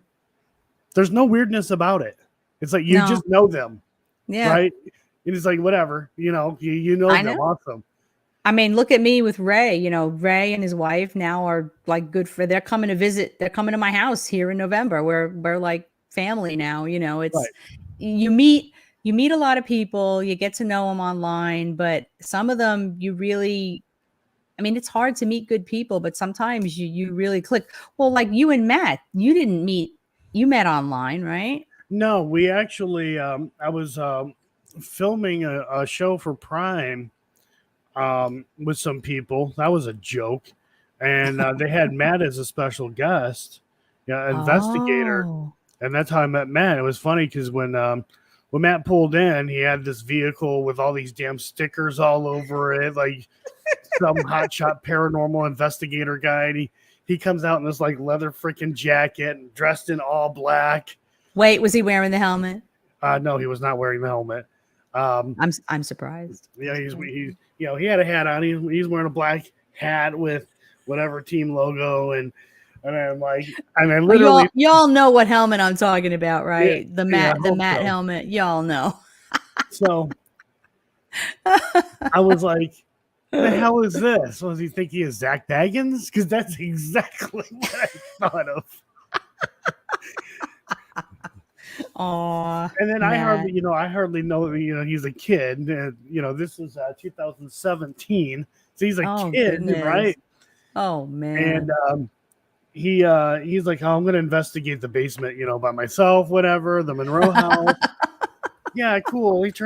There's no weirdness about it. It's like you No. just know them, Yeah. right? And it's like whatever, you know I them, know. awesome. I mean, look at me with Ray. Ray and his wife now are like good for. They're coming to visit. They're coming to my house here in November. We're like family now. It's Right. you meet you meet a lot of people. You get to know them online, but some of them you really. I mean, it's hard to meet good people, but sometimes you really click. Well, like you and Matt, you didn't meet. You met online, right? No, we actually, I was filming a show for Prime with some people. That was a joke. And they had Matt as a special guest, yeah, investigator. Oh. And that's how I met Matt. It was funny because when Matt pulled in, he had this vehicle with all these damn stickers all over it, like some hotshot paranormal investigator guy. And he comes out in this like leather freaking jacket and dressed in all black. Wait, was he wearing the helmet? No, he was not wearing the helmet. I'm surprised. Yeah, he's he had a hat on. He's wearing a black hat with whatever team logo, and I'm like, and I literally, y'all know what helmet I'm talking about, yeah, right? The yeah, Matt so. helmet. Y'all know. So I was like, the hell is this? Was he thinking of Zach Baggins? Because that's exactly what I thought of. Aw. And then Matt. I hardly know, he's a kid. And, this is 2017. So he's a kid, goodness. right? Oh man. And he's like, oh, I'm going to investigate the basement, by myself, whatever, the Monroe house. Yeah, cool. He's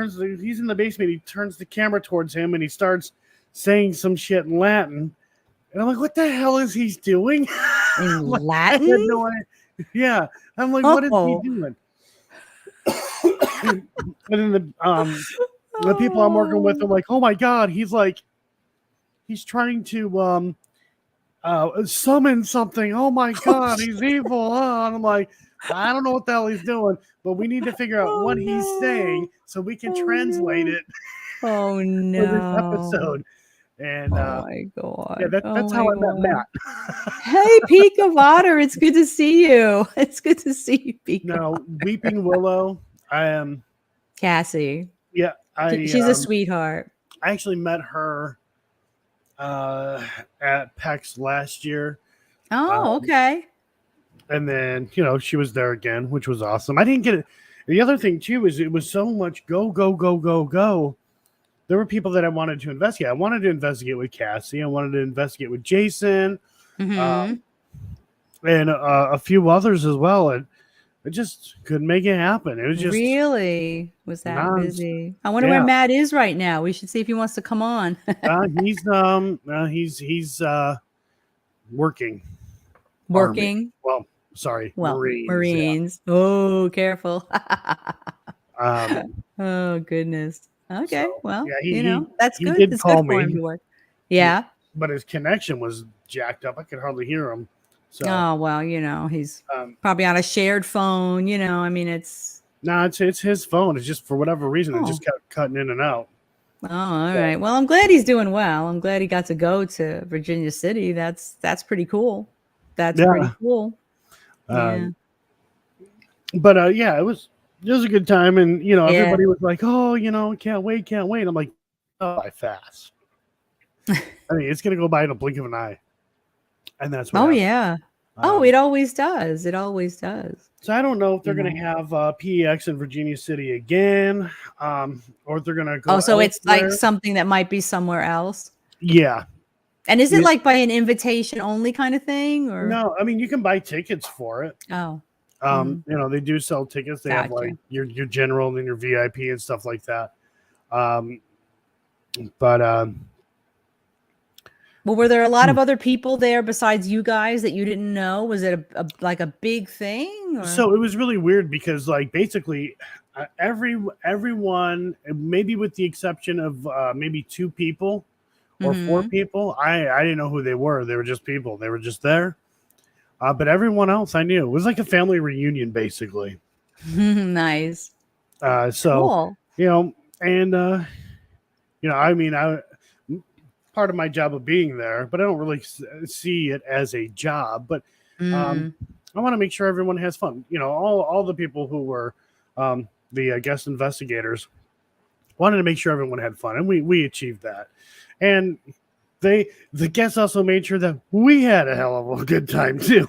in the basement. He turns the camera towards him and he starts saying some shit in Latin. And I'm like, what the hell is he doing? In like, Latin? I had no idea. Yeah. I'm like, what is he doing? And then the people I'm working with are like, oh my God, he's trying to summon something. Oh my God, he's evil. And I'm like, I don't know what the hell he's doing, but we need to figure out what he's saying so we can translate it. Oh no. For this episode. And oh my God. Yeah, that's how I met Matt. Hey, Peak of Otter, it's good to see you. It's good to see you, Peak. No, Weeping Willow. I am Cassie. Yeah, she's a sweetheart. I actually met her at PAX last year. Oh, okay. And then she was there again, which was awesome. I didn't get it. The other thing too is it was so much go go go go go. There were people that I wanted to investigate. I wanted to investigate with Cassie. I wanted to investigate with Jason, Mm-hmm. And a few others as well. And I just couldn't make it happen. It was just really was that busy. I wonder yeah. where Matt is right now. We should see if he wants to come on. He's working. Working. Well, sorry, Marines. Yeah. Oh, careful. Oh goodness. Okay, so, well, yeah, that's he good. Did it's call good for me. him to work. Yeah, but his connection was jacked up. I could hardly hear him. So, oh well, he's probably on a shared phone. I mean, it's it's his phone. It's just for whatever reason it just kept cutting in and out. Oh, all right. Well, I'm glad he's doing well. I'm glad he got to go to Virginia City. That's pretty cool. That's pretty cool. Yeah. But yeah, it was a good time, and everybody was like, "Oh, can't wait." I'm like, "Oh, I fast." I mean, it's gonna go by in a blink of an eye, and that's what. Oh yeah. It always does. It always does. So I don't know if they're gonna have PEX in Virginia City again, or if they're gonna go. Oh, so elsewhere. it's like something that might be somewhere else. Yeah. And is it like by an invitation only kind of thing, or no? I mean, you can buy tickets for it. Oh. They do sell tickets. They have like your general and your VIP and stuff like that. But well, were there a lot of other people there besides you guys that you didn't know? Was it like a big thing? Or? So it was really weird because like basically everyone, maybe with the exception of maybe 2 people or 4 people, I didn't know who they were. They were just people. They were just there. But everyone else I knew. It was like a family reunion, basically. Nice. So, cool. And I mean, part of my job of being there, but I don't really see it as a job. But I want to make sure everyone has fun. All the people who were the guest investigators wanted to make sure everyone had fun, and we achieved that. And the guests also made sure that we had a hell of a good time too.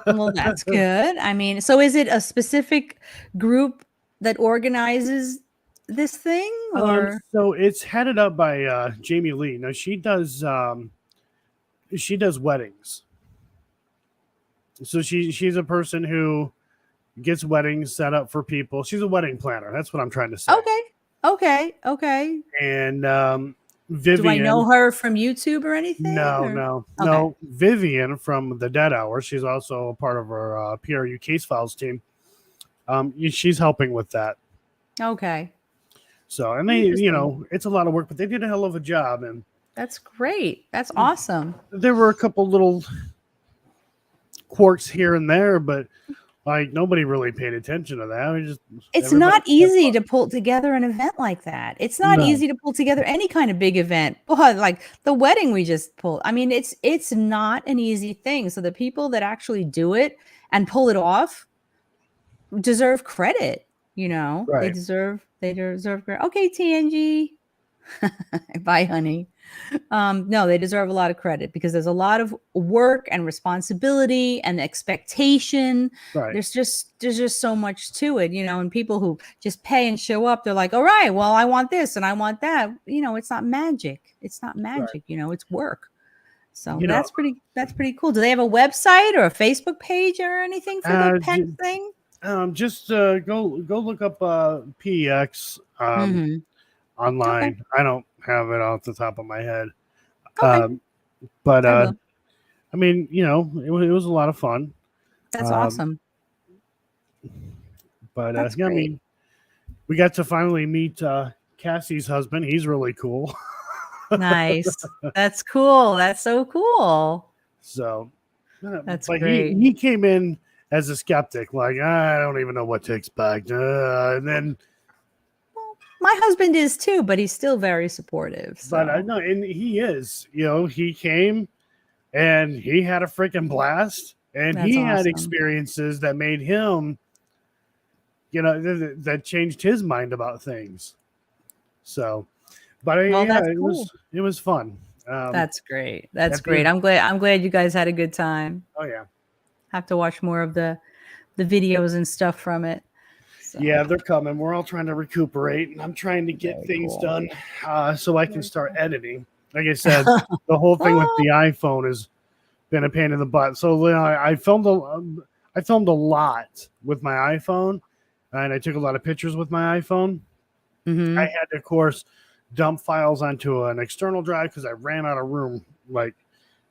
Well, that's good. I mean, so is it a specific group that organizes this thing, or? So it's headed up by Jamie Lee. Now she does weddings. So she's a person who gets weddings set up for people. She's a wedding planner. That's what I'm trying to say. Okay. And Vivian. Do I know her from YouTube or anything? No. Vivian from the Dead Hour. She's also a part of our PRU Case Files team. She's helping with that. Okay. So, and they, it's a lot of work, but they did a hell of a job. And that's great. That's awesome. There were a couple little quirks here and there, but like nobody really paid attention to that. It's not easy to pull together an event like that. It's not easy to pull together any kind of big event. But like the wedding we just pulled, I mean, it's not an easy thing. So the people that actually do it and pull it off deserve credit. Right. They deserve credit. Okay, TNG. Bye, honey. No, they deserve a lot of credit because there's a lot of work and responsibility and expectation. Right. There's just so much to it, and people who just pay and show up, they're like, all right, well, I want this and I want that. It's not magic. It's not magic, right. It's work. So that's pretty cool. Do they have a website or a Facebook page or anything for the pet thing? Just go look up PX online. Okay. I don't have it off the top of my head. Okay. But I mean, it was a lot of fun. That's awesome. But I mean, we got to finally meet Cassie's husband. He's really cool. Nice. That's cool. That's so cool. So that's like great. He came in as a skeptic, like I don't even know what to expect, and then. My husband is too, but he's still very supportive. So. But I know, and he is. He came and he had a freaking blast, and he had experiences that made him, that changed his mind about things. So, but it was fun. That's great. That's great. I'm glad you guys had a good time. Oh yeah. Have to watch more of the videos and stuff from it. So. Yeah, they're coming. We're all trying to recuperate, and I'm trying to get things done so I can start editing. Like I said, the whole thing with the iPhone has been a pain in the butt. So I filmed a lot with my iPhone, and I took a lot of pictures with my iPhone. I had to, of course, dump files onto an external drive because I ran out of room like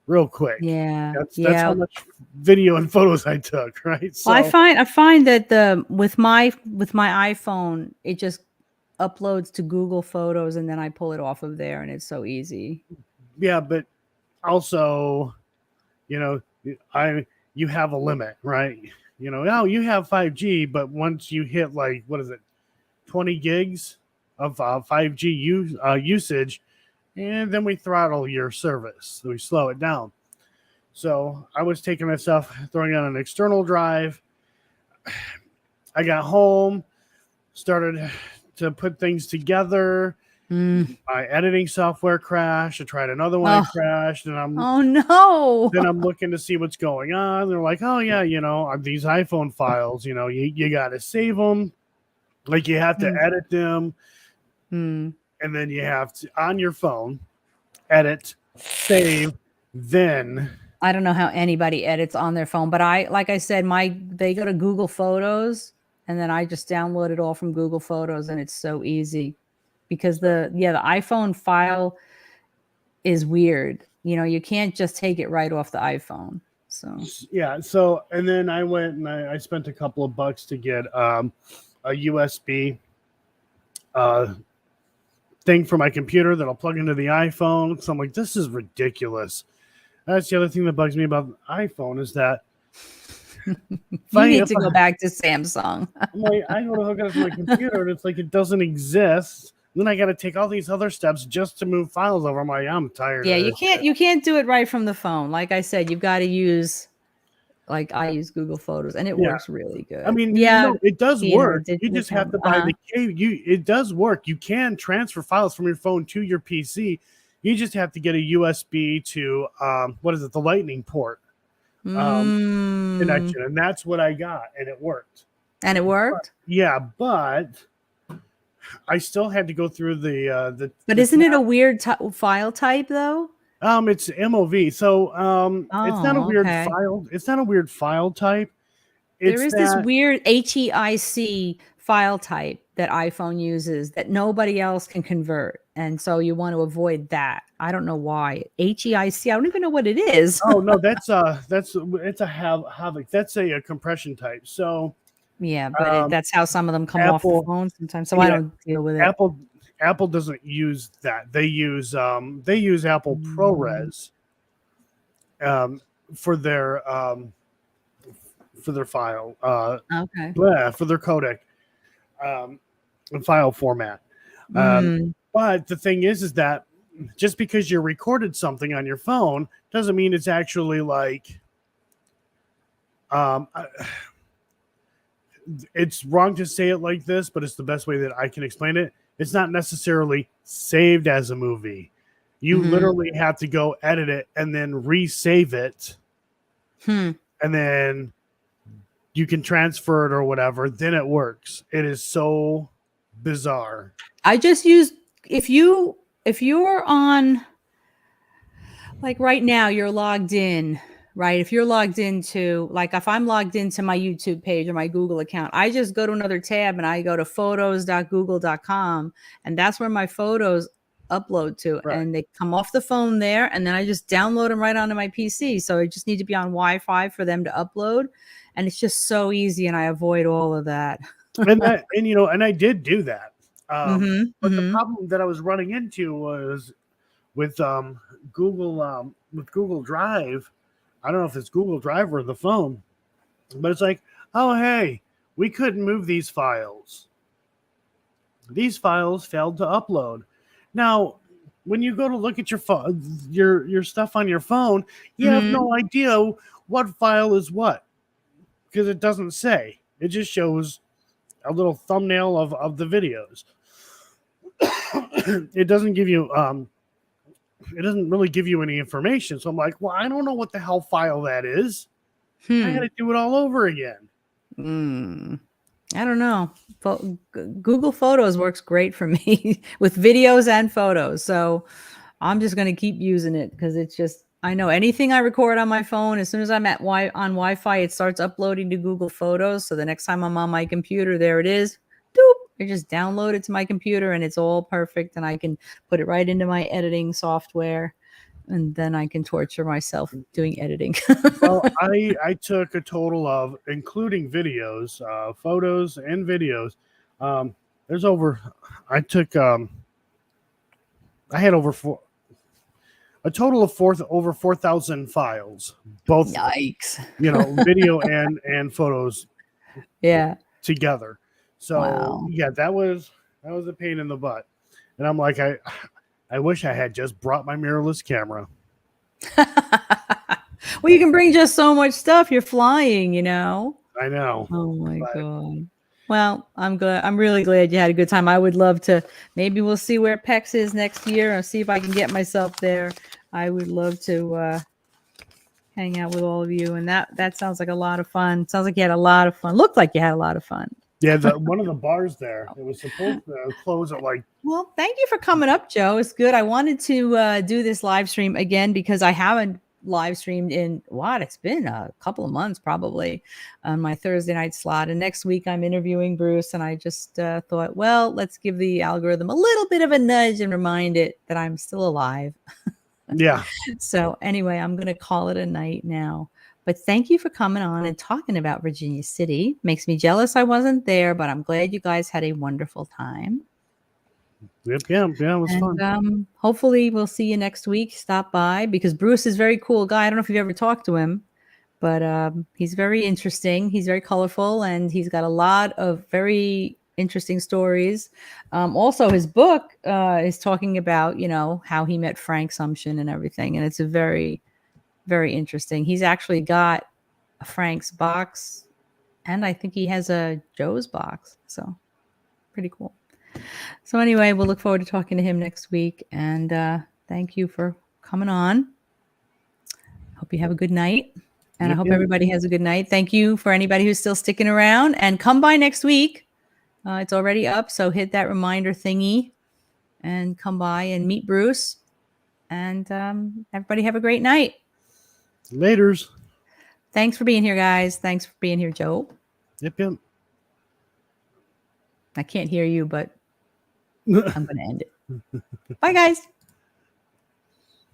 real quick. Yeah, that's how much video and photos I took, right? So well, I find that with my iPhone, it just uploads to Google Photos and then I pull it off of there, and it's so easy. Yeah, but also, you have a limit, right? You have 5G, but once you hit 20 gigs of 5G usage. And then we throttle your service. We slow it down. So I was taking my stuff, throwing it on an external drive. I got home, started to put things together. My editing software crashed. I tried another one, it crashed. And Then I'm looking to see what's going on. They're like, oh yeah, these iPhone files, you got to save them. Like you have to edit them. And then you have to, on your phone, edit, save, then I don't know how anybody edits on their phone, but like I said, they go to Google Photos, and then I just download it all from Google Photos, and it's so easy because the iPhone file is weird. You can't just take it right off the iPhone. So Yeah. So, and then I went and I spent a couple of bucks to get a USB thing for my computer that'll plug into the iPhone. So I'm like, this is ridiculous. That's the other thing that bugs me about the iPhone is that you need to go back to Samsung. I go to hook it up to my computer and it's like it doesn't exist. Then I got to take all these other steps just to move files over. I'm tired. Yeah, of you can't do it right from the phone. Like I said, you've got to use, like I use Google Photos, and it works really good. I mean, it does work. You just have to buy the cable. It does work. You can transfer files from your phone to your PC. You just have to get a USB to the Lightning port connection, and that's what I got, and it worked. And it worked. But I still had to go through the. But isn't it a weird file type though? It's MOV, so it's not a weird file. It's not a weird file type. There is this weird HEIC file type that iPhone uses that nobody else can convert, and so you want to avoid that. I don't know why. HEIC. I don't even know what it is. Oh no, it's a Havoc. That's a compression type. So. Yeah, but that's how some of them come off the phone sometimes. So I don't deal with it. Apple doesn't use that. They use Apple ProRes for their file. For their codec and file format. But the thing is that just because you recorded something on your phone doesn't mean it's actually like it's wrong to say it like this, but it's the best way that I can explain it. It's not necessarily saved as a movie. You literally have to go edit it and then resave it. And then you can transfer it or whatever. Then it works. It is so bizarre. I just use, if you're on, like right now, you're logged in. Right. If you're logged into, like if I'm logged into my YouTube page or my Google account, I just go to another tab and I go to photos.google.com, and that's where my photos upload to. Right. And they come off the phone there, and then I just download them right onto my PC. So I just need to be on Wi-Fi for them to upload. And it's just so easy, and I avoid all of that. and I did do that. But the problem that I was running into was with Google Drive. I don't know if it's Google Drive or the phone, but it's like, oh, hey, we couldn't move these files. These files failed to upload. Now, when you go to look at your phone, your stuff on your phone, you have no idea what file is what, because it doesn't say. It just shows a little thumbnail of the videos. It doesn't give you it doesn't really give you any information. So I'm like, well, I don't know what the hell file that is. I got to do it all over again. I don't know. Google Photos works great for me with videos and photos. So I'm just going to keep using it because it's just, I know anything I record on my phone, as soon as I'm on Wi-Fi, it starts uploading to Google Photos. So the next time I'm on my computer, there it is. Doop. I just download it to my computer and it's all perfect, and I can put it right into my editing software, and then I can torture myself doing editing. Well, I took a total of, including videos, photos and videos. I had a total of over 4,000 files, both yikes, video and photos together. So that was a pain in the butt. And I'm like, I wish I had just brought my mirrorless camera. Well, you can bring just so much stuff. You're flying, I know. Oh my God. Well, I'm good. I'm really glad you had a good time. I would love to, maybe we'll see where PEX is next year and see if I can get myself there. I would love to hang out with all of you. And that sounds like a lot of fun. Sounds like you had a lot of fun. Looked like you had a lot of fun. Yeah, one of the bars there, it was supposed to close at like. Well, thank you for coming up, Joe. It's good. I wanted to do this live stream again because I haven't live streamed in it's been a couple of months probably on my Thursday night slot. And next week I'm interviewing Bruce, and I just thought, well, let's give the algorithm a little bit of a nudge and remind it that I'm still alive. Yeah. So anyway, I'm going to call it a night now. But thank you for coming on and talking about Virginia City. Makes me jealous I wasn't there, but I'm glad you guys had a wonderful time. Yep, yeah, it was fun. Hopefully we'll see you next week. Stop by, because Bruce is a very cool guy. I don't know if you've ever talked to him, but he's very interesting. He's very colorful, and he's got a lot of very interesting stories. Also, his book is talking about, how he met Frank Sumption and everything. And it's a very, very interesting. He's actually got a Frank's box, and I think he has a Joe's box. So pretty cool. So anyway, we'll look forward to talking to him next week. And thank you for coming on. Hope you have a good night. And I hope everybody has a good night. Thank you for anybody who's still sticking around. And come by next week. It's already up. So hit that reminder thingy and come by and meet Bruce. And everybody have a great night. Laters. Thanks for being here, guys. Thanks for being here, Joe. Yep. I can't hear you, but I'm going to end it. Bye, guys.